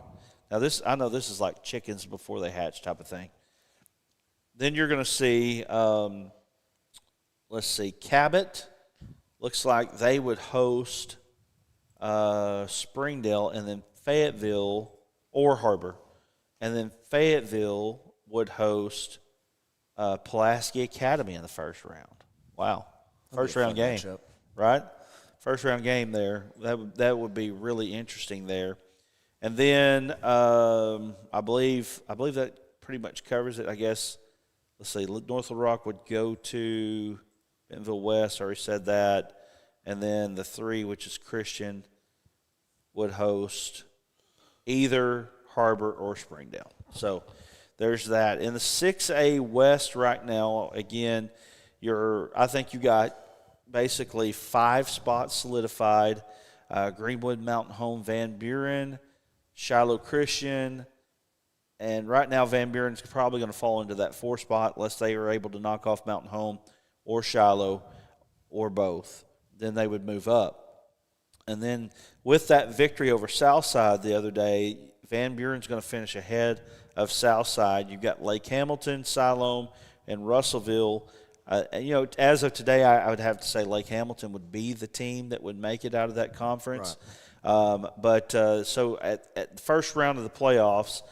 Now, I know this is like chickens before they hatch type of thing. Then you're going to see, Cabot. Looks like they would host Springdale, and then Fayetteville or Harbor. And then Fayetteville would host Pulaski Academy in the first round. Wow. First round game, right? First round game there. That would be really interesting there. And then I believe that pretty much covers it. I guess, let's see, North Little Rock would go to Bentonville West. I already said that. And then the 3, which is Christian. would host either Harbor or Springdale. So there's that. In the 6A West right now, again, I think you got basically 5 spots solidified. Greenwood, Mountain Home, Van Buren, Shiloh Christian, and right now Van Buren's probably going to fall into that 4 spot unless they are able to knock off Mountain Home or Shiloh or both. Then they would move up. And then with that victory over Southside the other day, Van Buren's going to finish ahead of Southside. You've got Lake Hamilton, Siloam, and Russellville. As of today, I would have to say Lake Hamilton would be the team that would make it out of that conference. Right. So at the first round of the playoffs,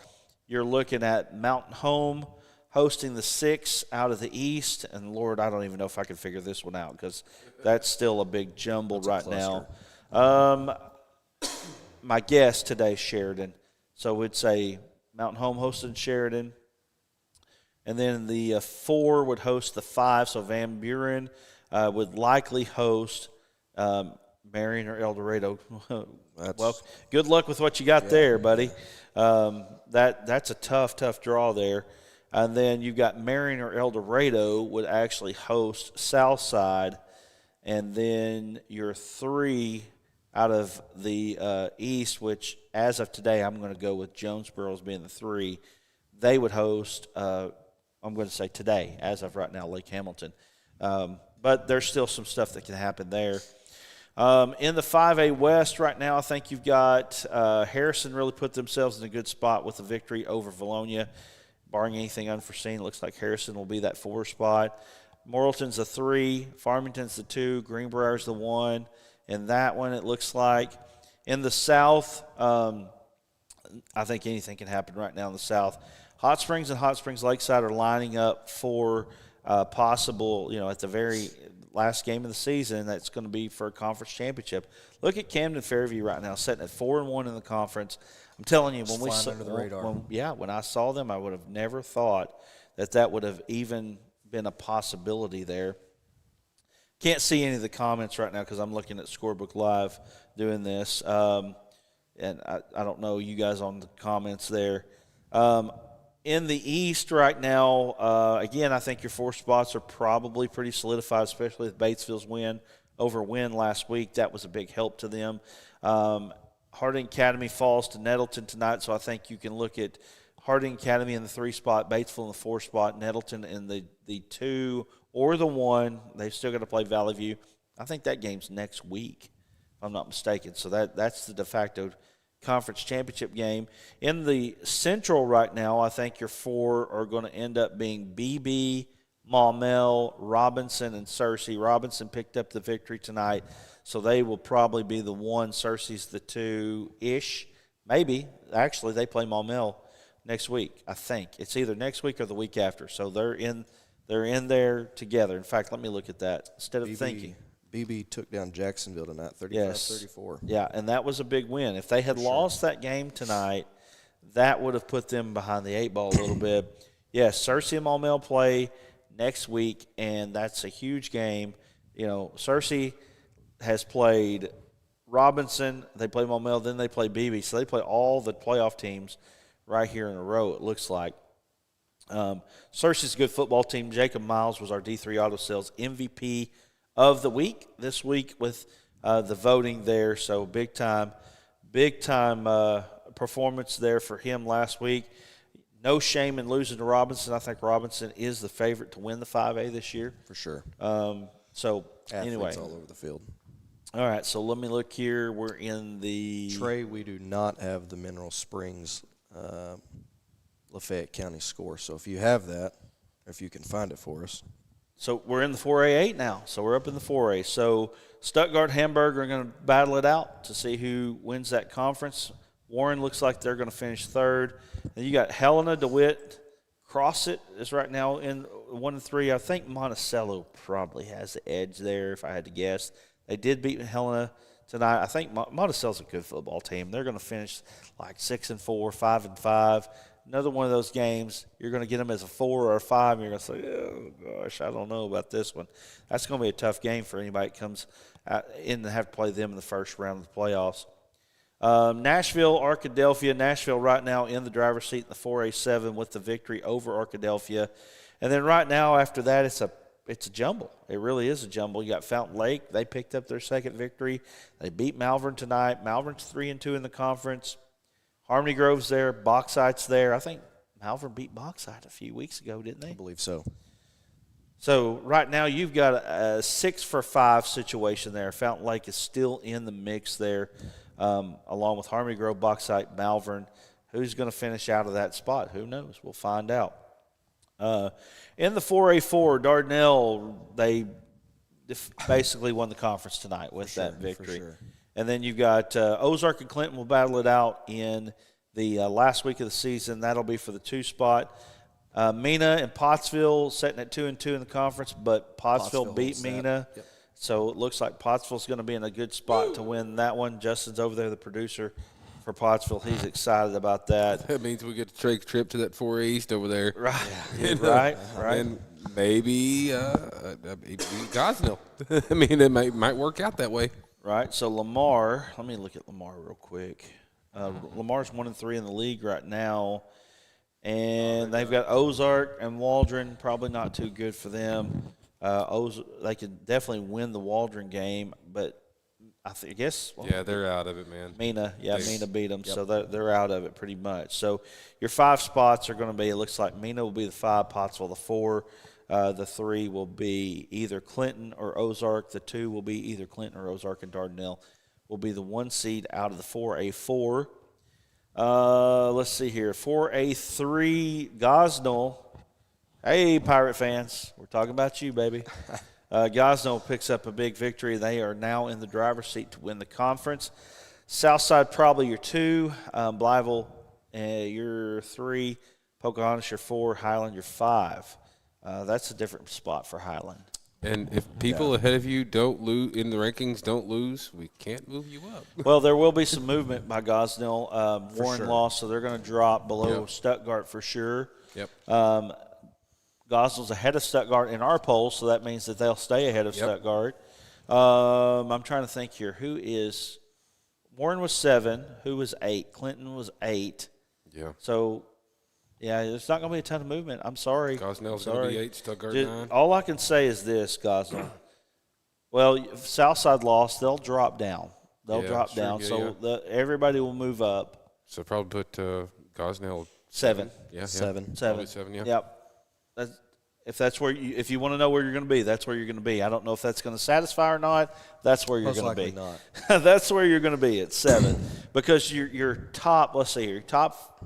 you're looking at Mountain Home hosting the 6 out of the East. And, Lord, I don't even know if I can figure this one out because that's still a big jumble right now. My guess today is Sheridan. So we'd say Mountain Home hosted Sheridan. And then the 4 would host the 5. So Van Buren would likely host Marion or El Dorado. Well, good luck with what you got there, buddy. That's a tough draw there. And then you've got Marion or El Dorado would actually host Southside. And then your 3 out of the East, which as of today I'm going to go with Jonesboro as being the 3, they would host, I'm going to say today, as of right now, Lake Hamilton. But there's still some stuff that can happen there. In the 5A West right now, I think you've got Harrison really put themselves in a good spot with the victory over Valonia. Barring anything unforeseen, it looks like Harrison will be that 4 spot. Morrilton's the 3, Farmington's the 2, Greenbrier's the 1. In that one, it looks like. In the South, I think anything can happen right now in the South. Hot Springs and Hot Springs Lakeside are lining up for possible, at the very last game of the season, that's going to be for a conference championship. Look at Camden Fairview right now, sitting at 4-1 in the conference. I'm telling you, when I saw them, I would have never thought that would have even been a possibility there. Can't see any of the comments right now because I'm looking at Scorebook Live doing this. And I don't know you guys on the comments there. In the East right now, again, I think your 4 spots are probably pretty solidified, especially with Batesville's win over Wynn last week. That was a big help to them. Harding Academy falls to Nettleton tonight, so I think you can look at Harding Academy in the 3 spot, Batesville in the 4 spot, Nettleton in the 2 or the 1. They've still got to play Valley View. I think that game's next week, if I'm not mistaken. So that's the de facto conference championship game. In the Central right now, I think your 4 are going to end up being BB, Maumelle, Robinson, and Searcy. Robinson picked up the victory tonight, so they will probably be the 1. Searcy's the 2-ish. Maybe. Actually, they play Maumelle next week, I think. It's either next week or the week after. So they're in there together. In fact, let me look at that. Instead of thinking. BB took down Jacksonville tonight, 35-34. Yeah, and that was a big win. If they had lost that game tonight, that would have put them behind the 8 ball a little bit. Yes, Searcy and Maumelle play next week, and that's a huge game. Searcy has played Robinson, they play Maumelle, then they play BB. So they play all the playoff teams right here in a row, it looks like. Searcy's a good football team. Jacob Miles was our D3 Auto Sales MVP of the week this week with the voting there. So big time performance there for him last week. No shame in losing to Robinson. I think Robinson is the favorite to win the 5A this year. For sure. Anyway. All over the field. All right, so let me look here. We're in the Trey, we do not have the Mineral Springs Lafayette County score. So if you have that, or if you can find it for us. So we're in the 4A8 now. So we're up in the 4A. So Stuttgart, Hamburg are going to battle it out to see who wins that conference. Warren looks like they're going to finish 3rd. Then you got Helena, DeWitt, Crossit is right now in 1 and 3. I think Monticello probably has the edge there if I had to guess. They did beat Helena tonight. I think Monticello's a good football team. They're going to finish like 6-4, 5-5. Another one of those games, you're going to get them as a 4 or a 5, and you're going to say, oh, gosh, I don't know about this one. That's going to be a tough game for anybody that comes in to have to play them in the first round of the playoffs. Nashville, Arkadelphia. Nashville right now in the driver's seat in the 4A7 with the victory over Arkadelphia. And then right now after that, it's a jumble. It really is a jumble. You got Fountain Lake. They picked up their second victory. They beat Malvern tonight. Malvern's 3-2 in the conference. Harmony Grove's there. Bauxite's there. I think Malvern beat Bauxite a few weeks ago, didn't they? I believe so. So right now you've got a 6-for-5 situation there. Fountain Lake is still in the mix there, along with Harmony Grove, Bauxite, Malvern. Who's going to finish out of that spot? Who knows? We'll find out. In the 4A4, Dardanelle, they basically won the conference tonight with that victory. Sure. And then you've got Ozark and Clinton will battle it out in the last week of the season. That'll be for the 2 spot. Mena and Pottsville sitting at 2-2 in the conference, but Pottsville beat Mena. Yep. So it looks like Pottsville's going to be in a good spot to win that one. Justin's over there, the producer for Pottsville. He's excited about that. That means we get to take a trip to that 4 East over there. Right. Yeah. Right. And maybe Gosnell. I mean, it might work out that way. Right. So Lamar, let me look at Lamar real quick. Lamar's 1-3 in the league right now. And they've got Ozark and Waldron, probably not too good for them. They could definitely win the Waldron game, but I guess. Well, yeah, they're out of it, man. Mena beat them, so they're out of it pretty much. So your 5 spots are going to be, it looks like Mena will be the 5, Pottsville the 4. The 3 will be either Clinton or Ozark. The 2 will be either Clinton or Ozark, and Dardanelle will be the 1 seed out of the 4A4. Let's see here. 4A3, Gosnell. Hey, Pirate fans. We're talking about you, baby. Gosnell picks up a big victory. They are now in the driver's seat to win the conference. Southside probably your 2. Blytheville, your 3. Pocahontas, your 4. Highland, your 5. That's a different spot for Highland. And if people ahead of you don't lose in the rankings, don't lose, we can't move you up. Well, there will be some movement by Gosnell. Warren sure. lost, so they're going to drop below Stuttgart for sure. Yep. Gosnell's ahead of Stuttgart in our poll, so that means that they'll stay ahead of Stuttgart. I'm trying to think here. Warren was 7. Who was 8? Clinton was 8. Yeah. So, yeah, there's not going to be a ton of movement. I'm sorry. Gosnell's going to be 8, Stuttgart 9. All I can say is this, Gosnell. Well, if Southside lost, they'll drop down. They'll drop down. So everybody will move up. So probably put Gosnell 7. Yeah, 7. 7. 7, yeah. Yep. If you want to know where you're going to be, that's where you're going to be. I don't know if that's going to satisfy or not. That's where you're going to be. Not. That's where you're going to be at 7, because your top. Let's see here. Your top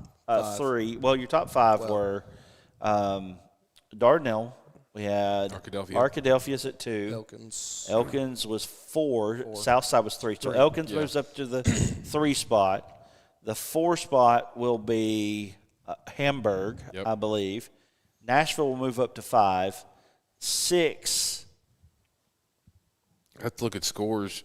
3. Well, your top 5 were Dardanelle. We had Arkadelphia's at 2. Elkins was 4. Southside was 3. So Elkins moves up to the 3 spot. The 4 spot will be Hamburg, I believe. Nashville will move up to 5. 6. I have to look at scores.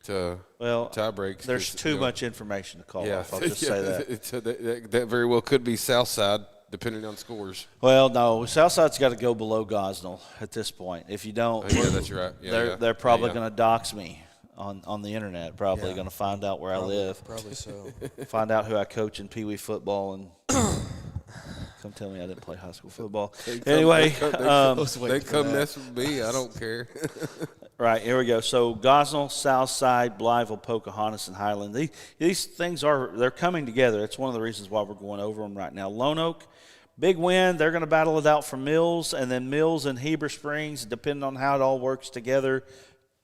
Tie breaks. There's too much information to call off. I'll just say that. That very well could be Southside, depending on scores. Well, no, Southside's got to go below Gosnell at this point. If you don't, that's right. They're probably going to dox me on the internet. Probably going to find out where I live. Probably so. Find out who I coach in Pee Wee football and. Come tell me I didn't play high school football. Anyway, they come mess with me. I don't care. Right, here we go. So Gosnell, Southside, Blytheville, Pocahontas, and Highland. These things they're coming together. It's one of the reasons why we're going over them right now. Lone Oak, big win. They're going to battle it out for Mills, and then Mills and Heber Springs, depending on how it all works together.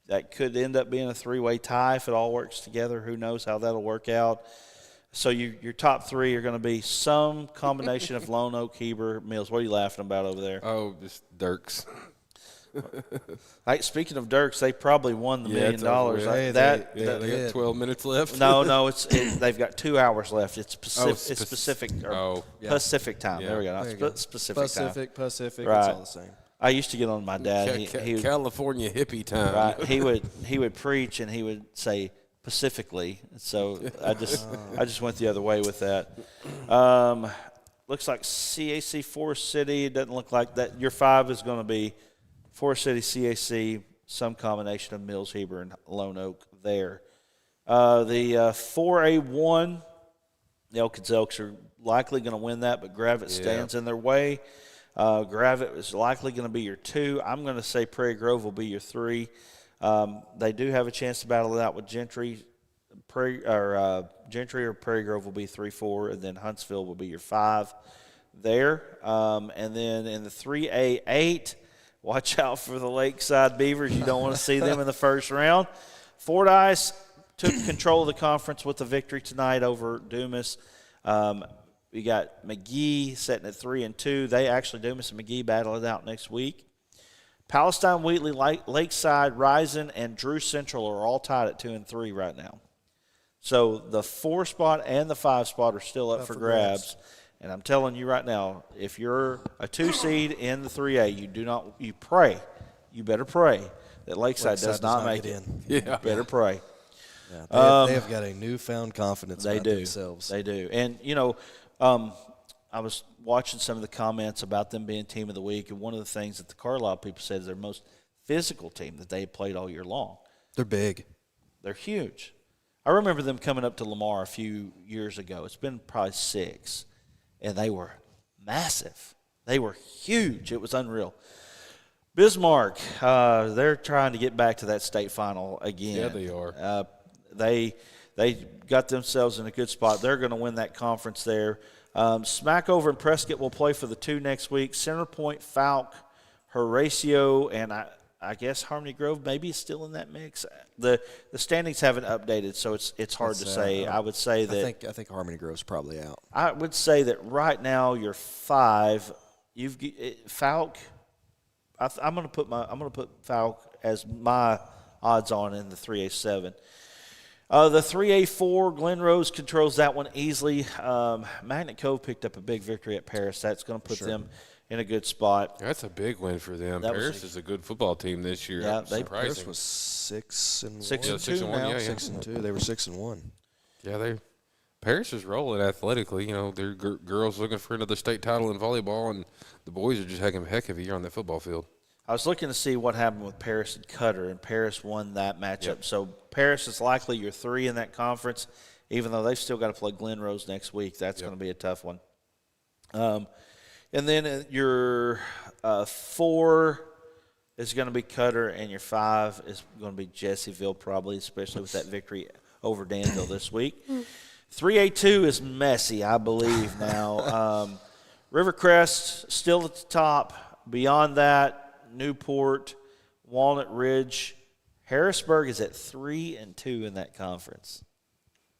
That could end up being a 3-way tie if it all works together. Who knows how that'll work out. So your top 3 are going to be some combination of Lone Oak, Heber, Mills. What are you laughing about over there? Oh, just Dirks. Speaking of Dirks, they probably won the $1 million. They got 12 minutes left. No, they've got 2 hours left. It's Pacific time. Yeah. There we go. Pacific time. Pacific. Right. It's all the same. I used to get on my dad. He would, California hippie time. Right. He would preach and he would say Pacifically. So I just went the other way with that. Looks like CAC Forest City. It doesn't look like that. Your 5 is going to be Forest City, CAC, some combination of Mills, Heber, and Lone Oak there. The 4A1, the Elkins Elks are likely going to win that, but Gravette stands in their way. Gravette is likely going to be your 2. I'm going to say Prairie Grove will be your 3. They do have a chance to battle it out with Gentry. Gentry or Prairie Grove will be 3-4, and then Huntsville will be your 5 there. And then in the 3A8, watch out for the Lakeside Beavers. You don't want to see them in the first round. Fordyce took control of the conference with a victory tonight over Dumas. We got McGee sitting at 3-2. They actually, Dumas and McGee, battle it out next week. Palestine, Wheatley, Lakeside, Rising, and Drew Central are all tied at 2-3 right now. So the 4 spot and the 5 spot are still up for grabs. And I'm telling you right now, if you're a 2 seed in the 3A, you better pray that Lakeside does not make it. Yeah. Better pray. Yeah, they have got a newfound confidence about themselves. They do. And, I was watching some of the comments about them being Team of the Week, and one of the things that the Carlisle people said is they're the most physical team that they played all year long. They're big. They're huge. I remember them coming up to Lamar a few years ago. It's been probably 6, and they were massive. They were huge. It was unreal. Bismarck, they're trying to get back to that state final again. Yeah, they are. They got themselves in a good spot. They're going to win that conference there. Smackover and Prescott will play for the 2 next week. Centerpoint, Falk, Horatio, and I guess Harmony Grove maybe is still in that mix. The standings haven't updated, so it's hard to say. I would say that I think Harmony Grove's probably out. I would say that right now you're 5. You've Falk. I'm going to put Falk as my odds on in the 3A7. The 3A4, Glen Rose controls that one easily. Magnet Cove picked up a big victory at Paris. That's going to put them in a good spot. That's a big win for them. Paris is a good football team this year. Yeah, Paris was 6-1. 6-2 now. Yeah. 6-2. They were 6-1. Yeah, Paris is rolling athletically. They're girls looking for another state title in volleyball, and the boys are just having a heck of a year on that football field. I was looking to see what happened with Paris and Cutter, and Paris won that matchup. Yep. So Paris is likely your 3 in that conference, even though they've still got to play Glen Rose next week. That's going to be a tough one. And then your 4 is going to be Cutter, and your 5 is going to be Jessieville probably, especially with that victory over Danville this week. 3A2 is messy, I believe, now. Rivercrest still at the top. Beyond that, Newport, Walnut Ridge, Harrisburg is at 3-2 in that conference.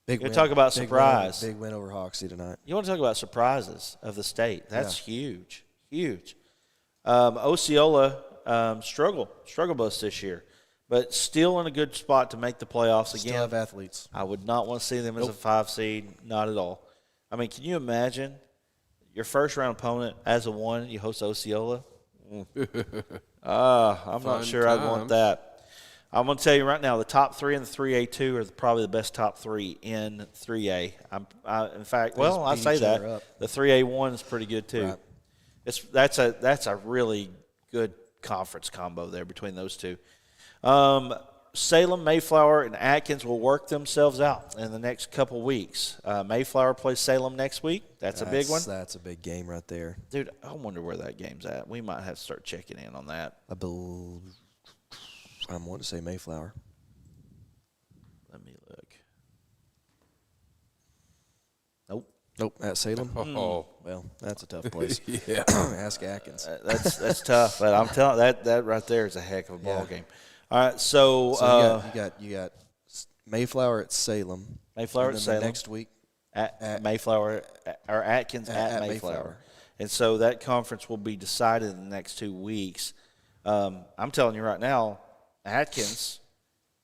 Big you win. Talk about surprise. Big win over Hoxie tonight. You want to talk about surprises of the state? That's huge. Osceola struggle bus this year, but still in a good spot to make the playoffs again. Still have athletes. I would not want to see them as a 5 seed, not at all. I mean, can you imagine your first round opponent as a 1? You host Osceola. I'm not sure I'd want that. I'm going to tell you right now, the top 3 in the 3A2 are probably the best top 3 in 3A. In fact, I say that. The 3A1 is pretty good too. Right. That's a really good conference combo there between those 2. Salem, Mayflower, and Atkins will work themselves out in the next couple weeks. Mayflower plays Salem next week. That's a big one. That's a big game right there. Dude, I wonder where that game's at. We might have to start checking in on that. I want to say Mayflower. Let me look. Nope, at Salem. Oh, well, that's a tough place. Yeah, ask Atkins. That's tough, but I'm telling that right there is a heck of a ball game. All right, so you got Mayflower at Salem. Mayflower at Salem next week at Mayflower or Atkins at Mayflower. And so that conference will be decided in the next 2 weeks. I'm telling you right now, Atkins,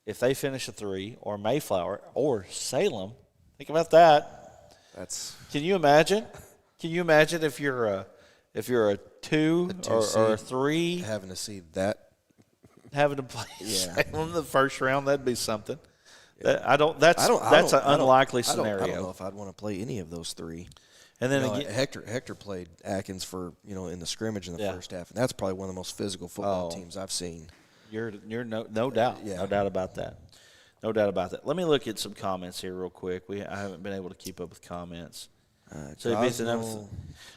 if they finish a 3, or Mayflower or Salem, think about that. Can you imagine? Can you imagine if you're a 2 or a 3 having to see that? Having to play Salem in the first round, that'd be something. That's an unlikely scenario. I don't know if I'd want to play any of those 3. And then again, Hector played Atkins for in the scrimmage in the first half, and that's probably one of the most physical football teams I've seen. You're no doubt, no doubt about that. No doubt about that. Let me look at some comments here real quick. I haven't been able to keep up with comments.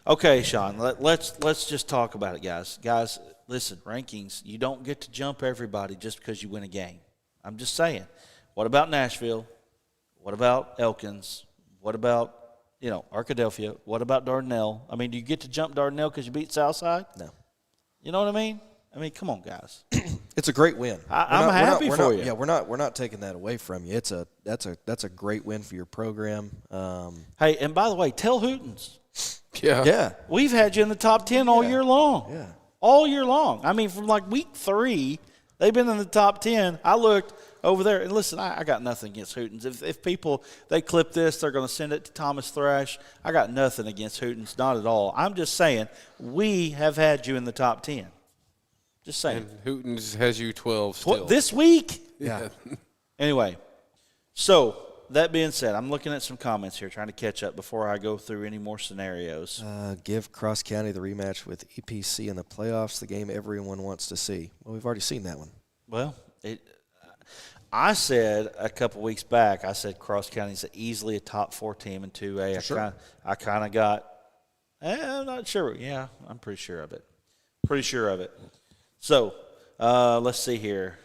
Okay, Sean, let's just talk about it, guys. Guys, listen, rankings, you don't get to jump everybody just because you win a game. I'm just saying. What about Nashville? What about Elkins? What about, Arkadelphia? What about Dardanelle? I mean, do you get to jump Dardanelle because you beat Southside? No. You know what I mean? Come on, guys. It's a great win. I'm happy for you. Yeah, we're not taking that away from you. That's a great win for your program. Hey, and by the way, tell Hootens. Yeah. We've had you in the top 10 all year long. Yeah. All year long. From like week 3, they've been in the top 10. I looked over there, and listen, I got nothing against Hootens. If people, they clip this, they're going to send it to Thomas Thrash. I got nothing against Hootens, not at all. I'm just saying, we have had you in the top 10. Just saying. And Hootens has you 12 still. This week? Yeah. Anyway, so that being said, I'm looking at some comments here, trying to catch up before I go through any more scenarios. Give Cross County the rematch with EPC in the playoffs, the game everyone wants to see. Well, we've already seen that one. Well, I said a couple weeks back, Cross County's easily a top 4 team in 2A. Sure. I kind of got, I'm not sure. Yeah, I'm pretty sure of it. So, let's see here.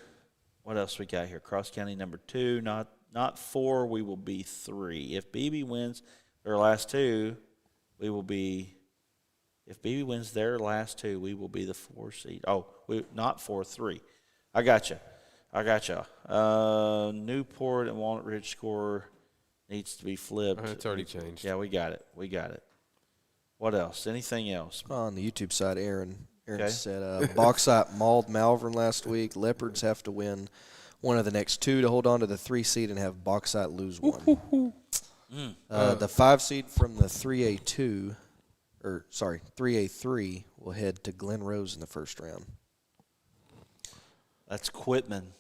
What else we got here? Cross County number 2, not 4. We will be 3. If BB wins their last 2, we will be. If BB wins their last 2, we will be the 4 seed. Oh, not 4-3. I gotcha. Newport and Walnut Ridge score needs to be flipped. It's already changed. Yeah, we got it. What else? Anything else? On the YouTube side, Aaron Okay. said Bauxite mauled Malvern last week. Leopards have to win one of the next 2 to hold on to the 3 seed and have Bauxite lose 1. The 5 seed from the 3A3 will head to Glen Rose in the first round. That's Quitman.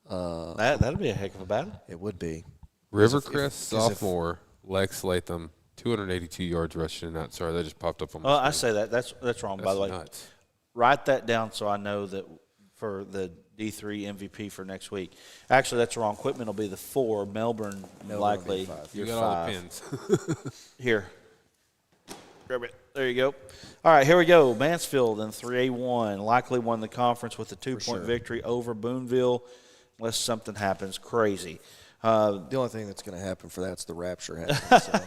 That'd be a heck of a battle. It would be. Rivercrest sophomore Lex Latham, 282 yards rushing in that. Sorry, that just popped up on my Well, I screen. say that's wrong, by the way. Nuts. Write that down so I know that for the D3 MVP for next week. Actually, that's wrong. Quitman will be the 4. Melbourne likely will be 5. You your got all 5. the pins. Here. Grab it. There you go. All right, here we go. Mansfield in 3A1 likely won the conference with a 2-point victory over Boonville unless something happens crazy. The only thing that's going to happen for that's the rapture happening. So.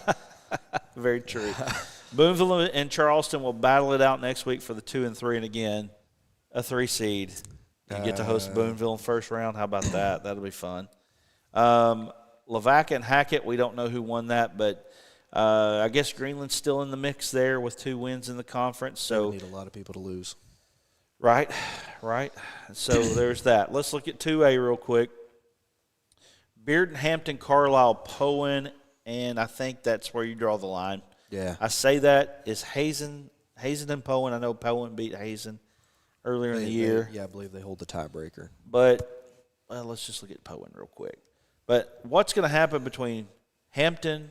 Very true. Boonville and Charleston will battle it out next week for the 2 and 3, and again, a 3 seed. You get to host Boonville in first round. How about that? That'll be fun. Lavaca and Hackett, we don't know who won that, but I guess Greenland's still in the mix there with 2 wins in the conference. So we need a lot of people to lose. Right. So there's that. Let's look at 2A real quick. Bearden, Hampton, Carlisle, Poen, and I think that's where you draw the line. Yeah. I say that is Hazen and Poen. I know Poen beat Hazen earlier in the year. I believe they hold the tiebreaker. But let's just look at Poen real quick. But what's going to happen between Hampton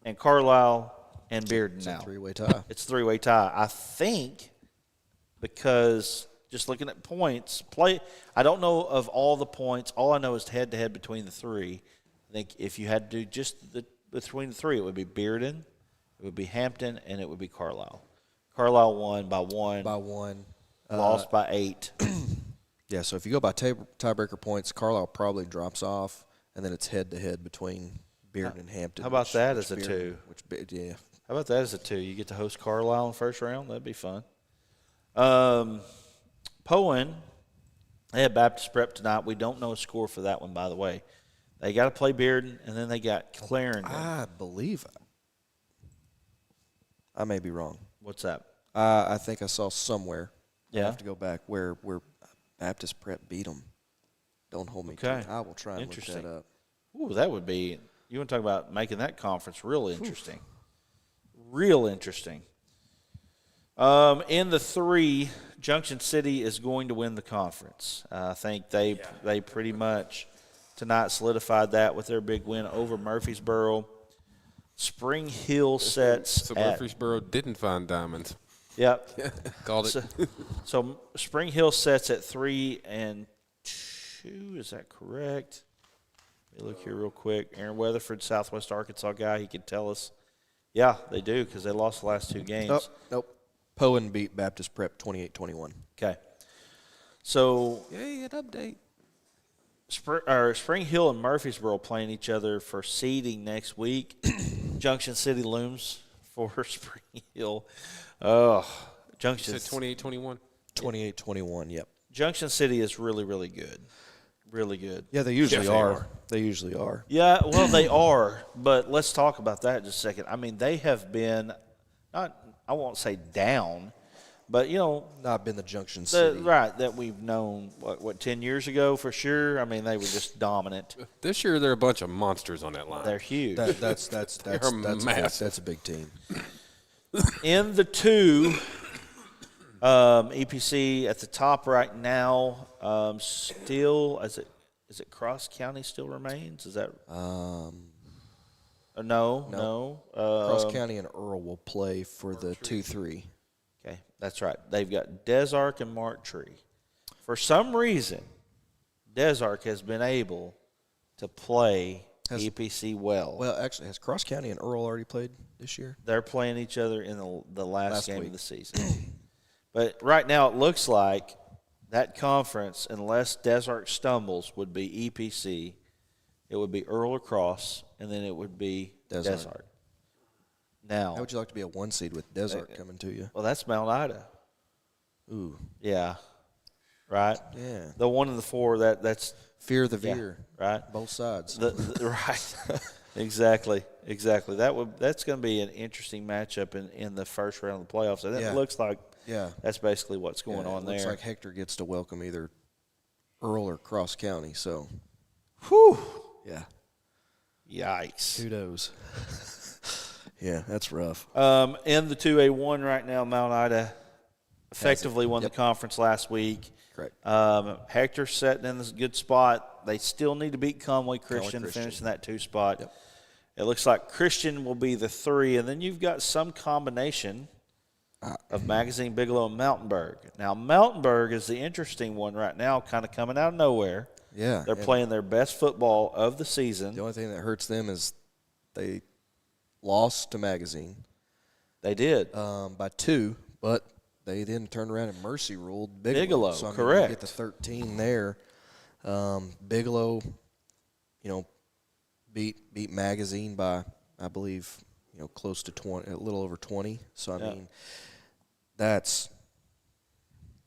and Carlisle and Bearden now? It's a 3-way tie. It's a 3-way tie. I think because just looking at points, I don't know of all the points. All I know is head-to-head between the 3. I think if you had to do just between the 3, it would be Bearden, it would be Hampton, and it would be Carlisle. Carlisle won by 1. By 1. Lost by 8. Yeah, so if you go by tiebreaker points, Carlisle probably drops off, and then it's head-to-head betwen Bearden and Hampton. How about that as a 2? Yeah. How about that as a 2? You get to host Carlisle in the first round? That'd be fun. Poen, they had Baptist Prep tonight. We don't know a score for that one, by the way. They got to play Bearden, and then they got Clarendon. I believe I may be wrong. What's that? I think I saw somewhere. Yeah. I have to go back where Baptist Prep beat them. Don't hold me to Okay. it. I will try and look that up. Ooh, that would be – you want to talk about making that conference real interesting. Real interesting. In the 3, Junction City is going to win the conference. I think they pretty much tonight solidified that with their big win over Murfreesboro. Spring Hill sets So Murfreesboro didn't find diamonds. Yep. Called it. So Spring Hill sets at 3-2. 2. Is that correct? Let me look here real quick. Aaron Weatherford, Southwest Arkansas guy. He could tell us. Yeah, they do because they lost the last 2 games. Oh, nope. Poen beat Baptist Prep 28-21. Okay. So Yay, an update. Spring Hill and Murfreesboro playing each other for seeding next week. Junction City looms for Spring Hill. Oh, Junction. You said 28-21? 28-21, yep. Junction City is really, really good. Really good. Yeah, they usually Yes, they are. are. They usually are. Yeah, well, they are. But let's talk about that in just a second. I mean, they have been, I won't say down, but, Not been the Junction City. right, that we've known, 10 years ago for sure? I mean, they were just dominant. This year, they're a bunch of monsters on that line. They're huge. That's massive. that's a big team. In the 2, EPC at the top right now, still, is it Cross County still remains? Is that no. Cross County and Earl will play for the 2-3. Okay, that's right. They've got Desark and Mark Tree. For some reason, Desark has been able to play EPC well. Well, actually, has Cross County and Earl already played this year? They're playing each other in the last game week. of the season. But right now it looks like that conference, unless Desark stumbles, would be EPC. It would be Earl or Cross, and then it would be Desark. Now, How would you like to be a 1 seed with Desert coming to you? well, that's Mount Ida. Ooh, Yeah. Right? yeah. The 1 and the 4, that's Fear the yeah, veer. right? Both sides. Right. Exactly. That's going to be an interesting matchup in the first round of the playoffs. And Yeah. it looks like Yeah. that's basically what's going on it there. looks like Hector gets to welcome either Earl or Cross County. So, Whew. yeah. Yikes. Kudos. Yeah, that's rough. In the 2A1 right now, Mount Ida effectively won Yep. the conference last week. Correct. Hector's sitting in this good spot. They still need to beat Conway Christian to Christian. finish in that 2 spot. Yep. It looks like Christian will be the 3, and then you've got some combination of Magazine, Bigelow, and Mountainburg. Now, Mountainburg is the interesting one right now, kind of coming out of nowhere. Yeah. They're playing their best football of the season. The only thing that hurts them is they lost to Magazine They did. by 2, but they then turned around and mercy ruled Bigelow, So, I mean, correct. You get the 13 there. Bigelow, beat Magazine by, I believe, close to 20, a little over 20. So, I mean, that's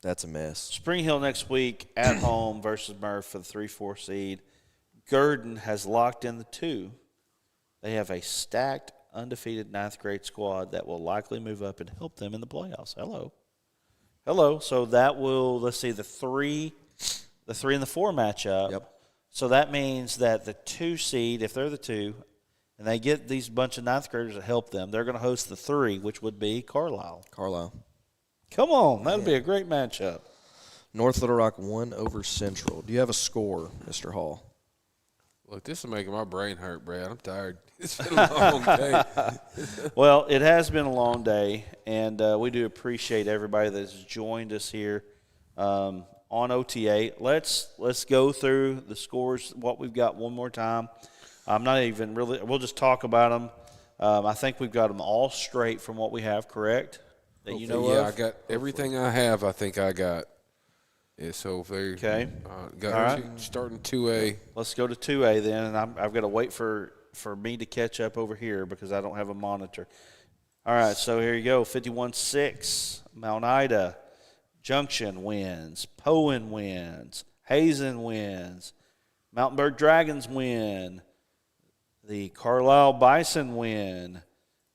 a mess. Spring Hill next week at home versus Murph for the 3-4 seed. Gurdon has locked in the 2. They have a stacked, undefeated 9th grade squad that will likely move up and help them in the playoffs. Hello. So that will, let's see, the 3 and the 4 matchup. Yep. So that means that the 2 seed, if they're the 2, and they get these bunch of 9th graders to help them, they're going to host the 3, which would be Carlisle. Come on, that would be a great matchup. North Little Rock won over Central. Do you have a score, Mr. Hall? Look, this is making my brain hurt, Brad. I'm tired. It's been a long day. Well, it has been a long day, and we do appreciate everybody that's joined us here on OTA. Let's go through the scores, what we've got one more time. I'm not even really – we'll just talk about them. I think we've got them all straight from what we have, correct? That you know yeah, of? I got everything I have. I think I got. Yeah, so they All right. starting 2A. Let's go to 2A then, and I've got to wait for me to catch up over here because I don't have a monitor. All right, so here you go, 51-6, Mount Ida. Junction wins. Poen wins. Hazen wins. Mountainburg Dragons win. The Carlisle Bison win.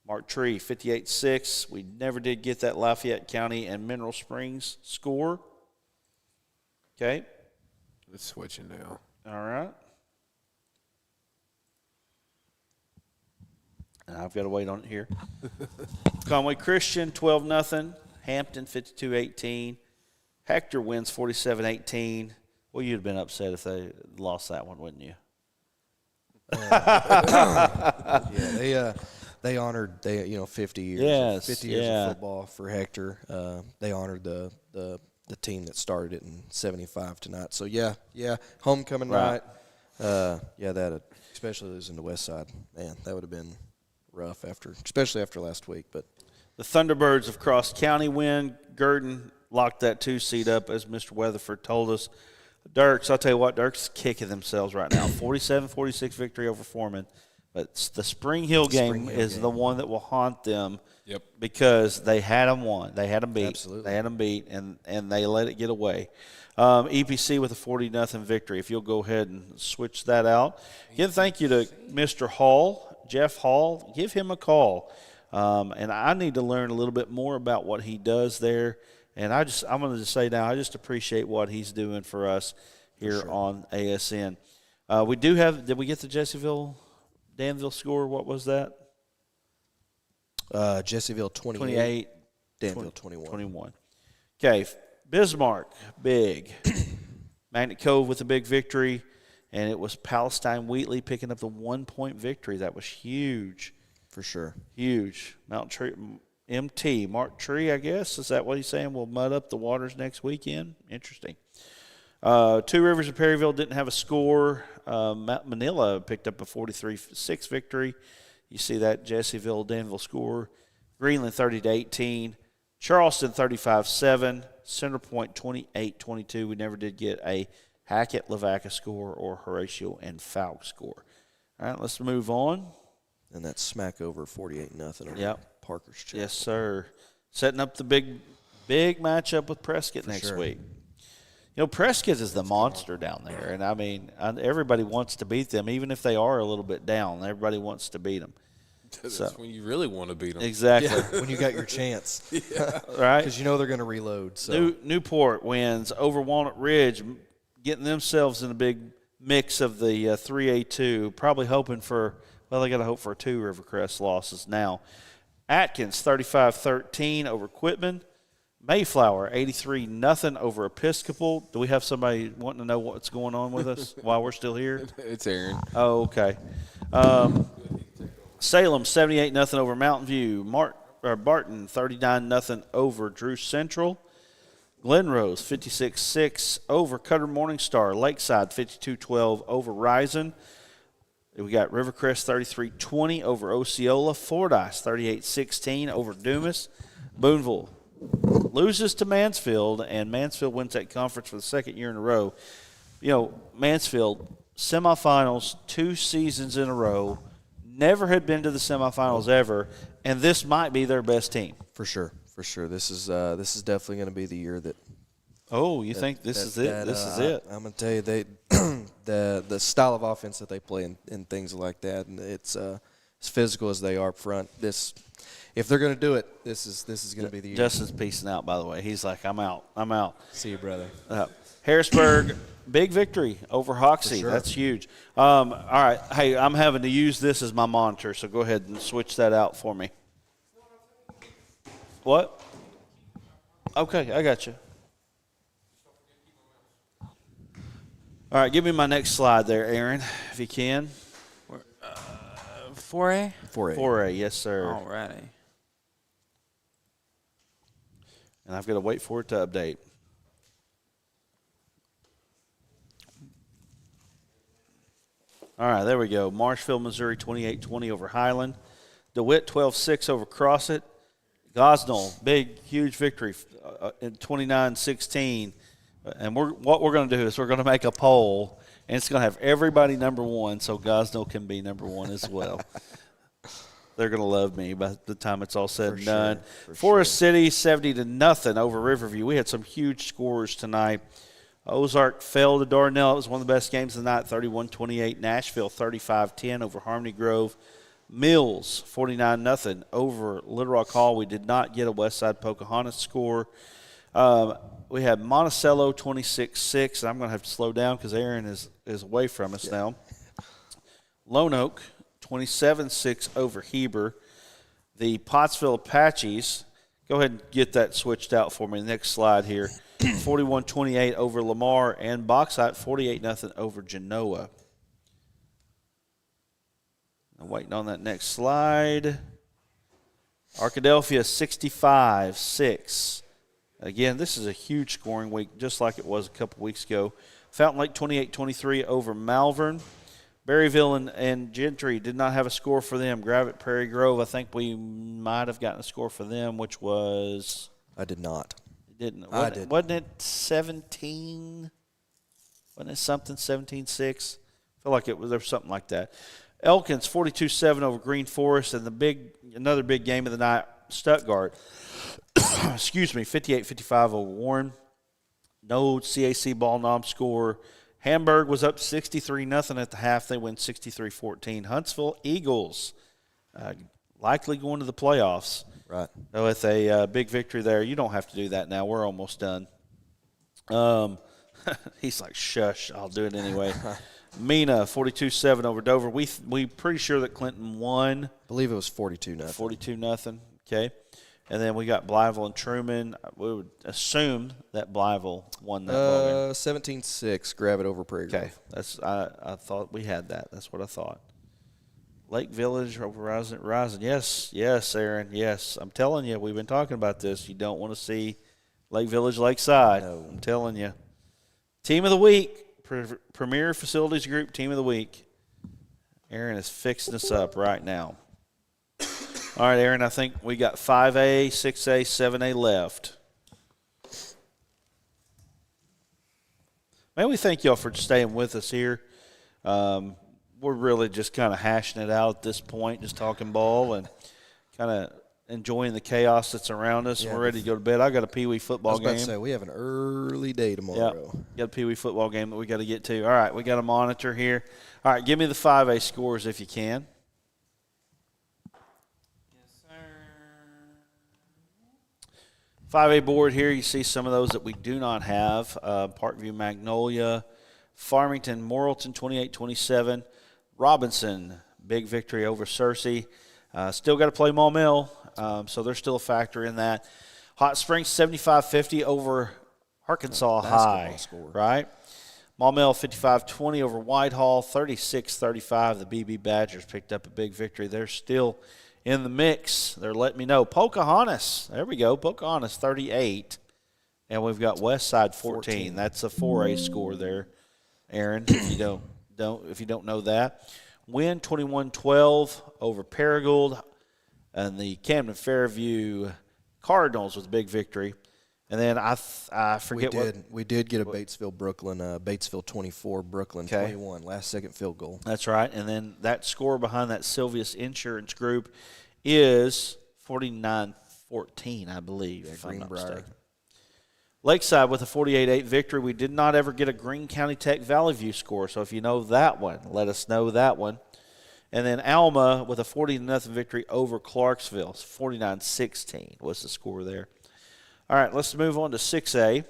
Mark Tree, 58-6. We never did get that Lafayette County and Mineral Springs score. Okay. Let's switch it now. All right. And I've got to wait on it here. Conway Christian, 12-0. Hampton, 52-18. Hector wins 47-18. Well, you'd have been upset if they lost that one, wouldn't you? Yeah, they honored 50 years. Yes, 50 years yeah. of football for Hector. They honored the the team that started it in 75 tonight. So, yeah, homecoming Right. night. That especially losing to West Side. Man, that would have been rough especially after last week. But The Thunderbirds of Cross County win. Gurdon locked that 2 seed up, as Mr. Weatherford told us. Dirks, I'll tell you what, Dirks kicking themselves right now. 47-46 victory over Foreman. But the Spring Hill game is the one that will haunt them. Yep. Because they had them won. They had them beat. Absolutely. They had them beat, and they let it get away. EPC with a 40-0 victory. If you'll go ahead and switch that out. Again, thank you to Mr. Hall, Jeff Hall. Give him a call. And I need to learn a little bit more about what he does there. And I'm going to just say now, I just appreciate what he's doing for us here on ASN. We do have – did we get the Jessieville-Danville score? What was that? Jessieville 28, Danville 21. Okay, Bismarck, big. Magnet Cove with a big victory, and it was Palestine Wheatley picking up the 1-point victory. That was huge. For sure. Huge. Mountain Tree, MT, Mark Tree, I guess. Is that what he's saying? We'll mud up the waters next weekend? Interesting. Two Rivers of Perryville didn't have a score. Manila picked up a 43-6 victory. You see that Jessieville, Danville score. Greenland 30-18. Charleston 35-7. Center Point 28-22. We never did get a Hackett, Lavaca score or Horatio and Falk score. All right, let's move on. And that smack over 48-0 over Yep. Parker's Chapel. Yes, sir. Setting up the big matchup with Prescott next sure. week. You know, Prescott is the monster down there, and I mean, everybody wants to beat them, even if they are a little bit down. Everybody wants to beat them. That's So- when you really want to beat them. Exactly. When you got your chance. Right? Because you know they're going to reload. So. Newport wins over Walnut Ridge, getting themselves in a big mix of the 3A2, probably hoping for, well, they got to hope for 2 Rivercrest losses now. Atkins 35-13 over Quitman. Mayflower 83-0 over Episcopal. Do we have somebody wanting to know what's going on with us while we're still here? It's Aaron. Oh, okay. Salem 78-0 over Mountain View. Barton 39-0 over Drew Central. Glenrose 56-6 over Cutter Morningstar. Lakeside 52-12 over Rison. We got Rivercrest 33-20 over Osceola. Fordyce 38-16 over Dumas. Booneville loses to Mansfield, and Mansfield wins that conference for the second year in a row. You know, Mansfield, semifinals 2 seasons in a row, never had been to the semifinals ever, and this might be their best team. For sure. This is definitely going to be the year that. Oh, you think this is it? This is it. I'm going to tell you, the style of offense that they play and things like that, and it's as physical as they are up front. If they're going to do it, this is going to be the year. Justin's peacing out, by the way. He's like, I'm out. See you, brother. Harrisburg, big victory over Hoxie. Sure. That's huge. All right. Hey, I'm having to use this as my monitor, so go ahead and switch that out for me. What? Okay, I got you. All right, give me my next slide there, Aaron, if you can. 4A? 4A. 4A, yes, sir. All righty. And I've got to wait for it to update. All right, there we go. Marshville, Missouri, 28-20 over Highland. DeWitt, 12-6 over Crossett. Gosnell, big, huge victory in 29-16. And what we're going to do is we're going to make a poll, and it's going to have everybody number 1, so Gosnell can be number 1 as well. They're going to love me by the time it's all said and done. Forest City, 70-0 over Riverview. We had some huge scores tonight. Ozark fell to Dardanelle. It was one of the best games of the night, 31-28. Nashville, 35-10 over Harmony Grove. Mills, 49-0 over Little Rock Hall. We did not get a Westside Pocahontas score. We had Monticello, 26-6. I'm going to have to slow down because Aaron is away from us now. Lone Oak, 27-6 over Heber. The Pottsville Apaches, go ahead and get that switched out for me. Next slide here. 41-28 over Lamar, and Bauxite 48-0 over Genoa. I'm waiting on that next slide. Arkadelphia 65-6 Again, this is a huge scoring week, just like it was a couple weeks ago. Fountain Lake 28-23 over Malvern. Berryville and Gentry did not have a score for them. Gravette, Prairie Grove, I think we might have gotten a score for them, which was – I did not. I didn't. Wasn't it 17? Wasn't it something 17-6? I feel like there was something like that. Elkins 42-7 over Green Forest, and another big game of the night, Stuttgart. 58-55 over Warren. No CAC ball nom score. Hamburg was up 63-0 at the half. They win 63-14. Huntsville Eagles likely going to the playoffs. Right. So with a big victory there. You don't have to do that now. We're almost done. He's like, shush, I'll do it anyway. Mina 42-7 over Dover. We pretty sure that Clinton won. I believe it was 42-0. 42-0. Okay. And then we got Blytheville and Truman. We would assume that Blytheville won that ball game. 17-6, grab it over Prairie Grove. Okay. I thought we had that. That's what I thought. Lake Village over Rising. Yes, Aaron, yes. I'm telling you, we've been talking about this. You don't want to see Lake Village Lakeside. No. I'm telling you. Team of the week, Premier Facilities Group Team of the Week. Aaron is fixing us up right now. All right, Aaron, I think we got 5A, 6A, 7A left. Man, we thank y'all for staying with us here. We're really just kind of hashing it out at this point, just talking ball and kind of enjoying the chaos that's around us. Yeah. We're ready to go to bed. I got a Pee Wee football game. I was about to say, we have an early day tomorrow. Yep. Got a Pee Wee football game that we got to get to. All right, we got a monitor here. All right, give me the 5A scores if you can. 5A board here, you see some of those that we do not have. Parkview Magnolia, Farmington, Morrilton 28-27. Robinson, big victory over Searcy. Still got to play Maumelle, so they're still a factor in that. Hot Springs 75-50 over Arkansas High, score. Right? Maumelle 55-20 over Whitehall, 36-35. The BB Badgers picked up a big victory. They're still in the mix. They're letting me know. Pocahontas, there we go. Pocahontas 38, and we've got Westside 14. That's a 4A score there, Aaron. If you don't know that. Win 21-12 over Paragould, and the Camden Fairview Cardinals with a big victory. And then I forget we did get a Batesville 24, Brooklyn 21, last second field goal. That's right. And then that score behind that Sylvius Insurance Group is 49-14, I believe, if I'm not mistaken. Lakeside with a 48-8 victory. We did not ever get a Greene County Tech Valley View score, so if you know that one, let us know that one. And then Alma with a 40-0 victory over Clarksville. 49-16 was the score there. All right, let's move on to 6A. You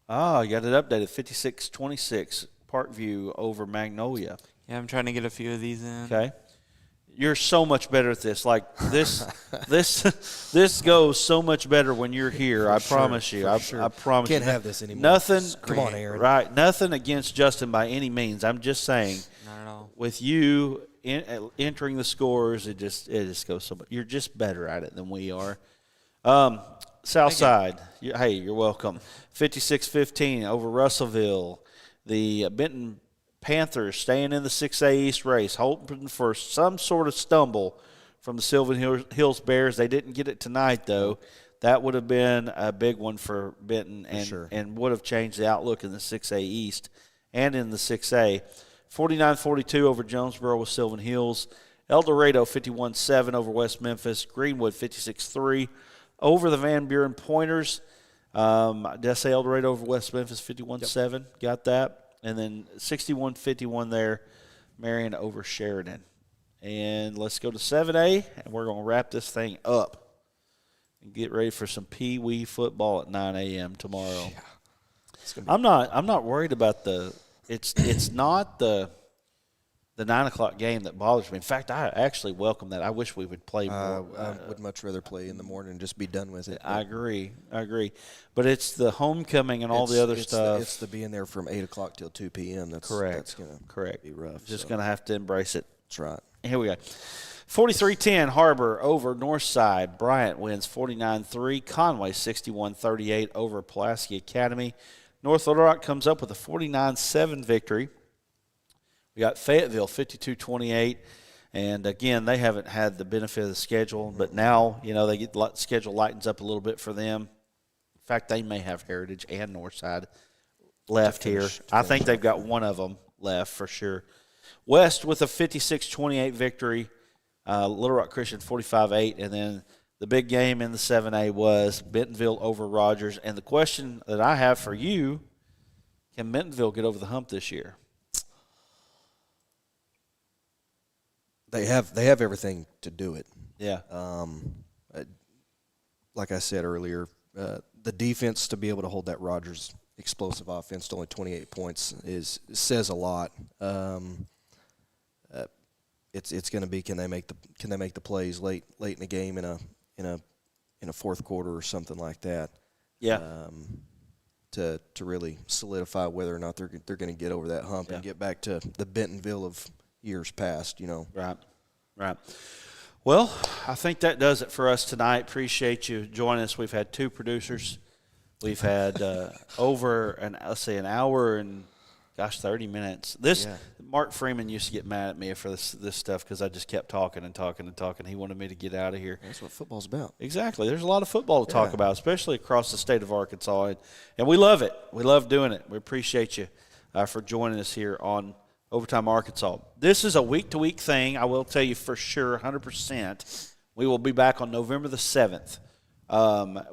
got it updated, 56-26, Parkview over Magnolia. Yeah, I'm trying to get a few of these in. Okay. You're so much better at this. Like this goes so much better when you're here. I promise you. I promise you. Can't have this anymore. Nothing. Come on, Aaron. Right. Nothing against Justin by any means. I'm just saying. Not at all. With you entering the scores, it just goes so much. You're just better at it than we are. Southside. Hey, you're welcome. 56-15 over Russellville. The Benton Panthers staying in the 6A East race, hoping for some sort of stumble from the Sylvan Hills Bears. They didn't get it tonight, though. That would have been a big one for Benton and would have changed the outlook in the 6A East and in the 6A. 49-42 over Jonesboro with Sylvan Hills. El Dorado 51-7 over West Memphis. Greenwood 56-3 over the Van Buren Pointers. Did I say El Dorado over West Memphis 51-7? Yep. Got that. And then 61-51 there, Marion over Sheridan. And let's go to 7A, and we're going to wrap this thing up and get ready for some Pee Wee football at 9 a.m. tomorrow. Yeah. I'm not worried about it's not the 9 o'clock game that bothers me. In fact, I actually welcome that. I wish we would play more. I would much rather play in the morning and just be done with it. I agree. But it's the homecoming and all the other stuff. It's the being there from 8 o'clock till 2 p.m. That's correct. That's going to be rough. Just going to have to embrace it. That's right. Here we go. 43-10 Harbor over Northside. Bryant wins 49-3. Conway 61-38 over Pulaski Academy. North Little Rock comes up with a 49-7 victory. We got Fayetteville 52-28. And, again, they haven't had the benefit of the schedule, but now, they get the schedule lightens up a little bit for them. In fact, they may have Heritage and Northside left here. I think they've got one of them left for sure. West with a 56-28 victory. Little Rock Christian 45-8. And then the big game in the 7A was Bentonville over Rogers. And the question that I have for you, can Bentonville get over the hump this year? They have everything to do it. Yeah. Like I said earlier, the defense to be able to hold that Rogers explosive offense to only 28 points says a lot. It's going to be can they make the plays late in the game in a fourth quarter or something like that. Yeah. To really solidify whether or not they're going to get over that hump and get back to the Bentonville of years past, Right. Well, I think that does it for us tonight. Appreciate you joining us. We've had two producers. We've had over an hour and 30 minutes. Mark Freeman used to get mad at me for this stuff because I just kept talking and talking and talking. He wanted me to get out of here. That's what football's about. Exactly. There's a lot of football to talk about, especially across the state of Arkansas, and we love it. We love doing it. We appreciate you for joining us here on Overtime Arkansas. This is a week-to-week thing. I will tell you for sure, 100%. We will be back on November the 7th.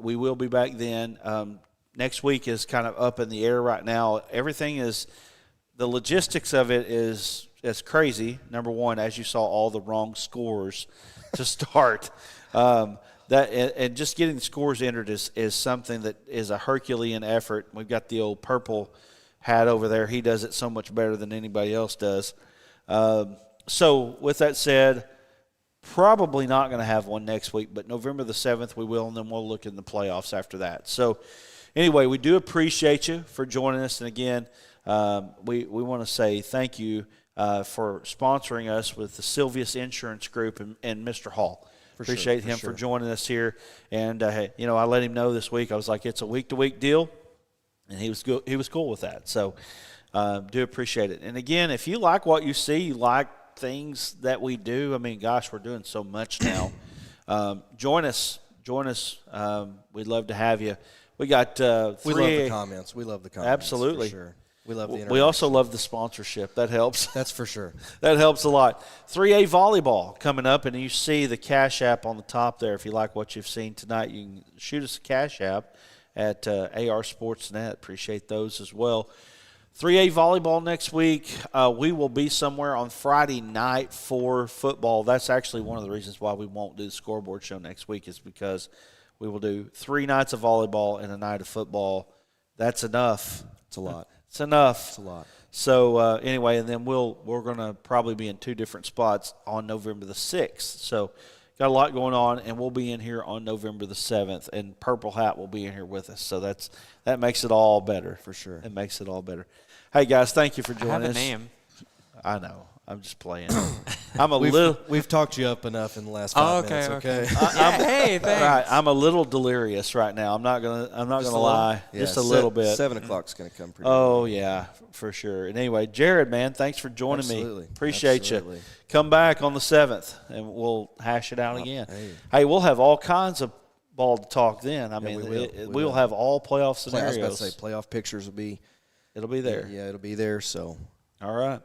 We will be back then. Next week is kind of up in the air right now. Everything is – the logistics of it is crazy. Number one, as you saw, all the wrong scores to start. And just getting the scores entered is something that is a Herculean effort. We've got the old purple – hat over there. He does it so much better than anybody else does. So with that said, probably not going to have one next week, but November the 7th we will, and then we'll look in the playoffs after that. So anyway, we do appreciate you for joining us. And again, we want to say thank you for sponsoring us with the Sylvius Insurance Group and Mr. Hall. Appreciate him for joining us here. And, I let him know this week. I was like, it's a week-to-week deal. And he was cool with that. So do appreciate it. And, again, if you like what you see, you like things that we do, I mean, gosh, we're doing so much now. Join us. We'd love to have you. We got we love the comments. We love the comments. Absolutely. For sure. We love the interaction. We also love the sponsorship. That helps. That's for sure. That helps a lot. 3A volleyball coming up, and you see the Cash App on the top there. If you like what you've seen tonight, you can shoot us a Cash App at AR Sportsnet. Appreciate those as well. 3A volleyball next week. We will be somewhere on Friday night for football. That's actually one of the reasons why we won't do the scoreboard show next week is because we will do 3 nights of volleyball and a night of football. That's enough. It's a lot. It's enough. It's a lot. So anyway, and then we're going to probably be in 2 different spots on November the 6th. So got a lot going on, and we'll be in here on November the 7th, and Purple Hat will be in here with us. So that makes it all better. For sure. It makes it all better. Hey, guys, thank you for joining us. I have a name. I know. I'm just playing. We've talked you up enough in the last 5 minutes. Okay. Hey, thanks. Right, I'm a little delirious right now. I'm not gonna lie. Yeah, just a little bit. 7 o'clock's gonna come pretty. Oh yeah, for sure. And anyway, Jared, man, thanks for joining me. Appreciate Absolutely. you. Come back on the 7th, and we'll hash it out again. Hey. We'll have all kinds of ball to talk then. I mean, we we'll will. have all playoff I was scenarios. about to say playoff pictures will be. It'll be there. Yeah, it'll be there. So. All right.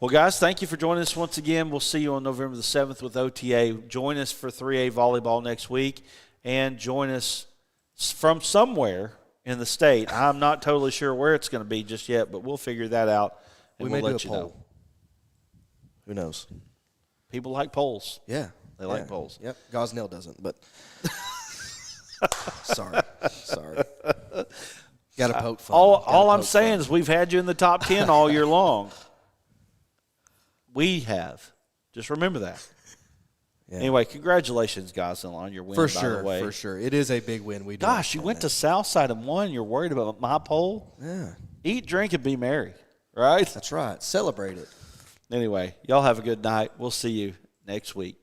Well, guys, thank you for joining us once again. We'll see you on November the 7th with OTA. Join us for 3A volleyball next week, and join us from somewhere in the state. I'm not totally sure where it's going to be just yet, but we'll figure that out, and We may we'll do let a you poll. know. Who knows? People like polls. Yeah. They like polls. Yep. Gosnell doesn't, but sorry. Got to poke fun. All I'm saying is we've had you in the top 10 all year long. We have. Just remember that. Yeah. Anyway, congratulations, guys, on your win, For by the way. sure. For sure. It is a big win. We do Gosh, you understand went to that. Southside and won. You're worried about my poll? Yeah. Eat, drink, and be merry, right? That's right. Celebrate it. Anyway, y'all have a good night. We'll see you next week.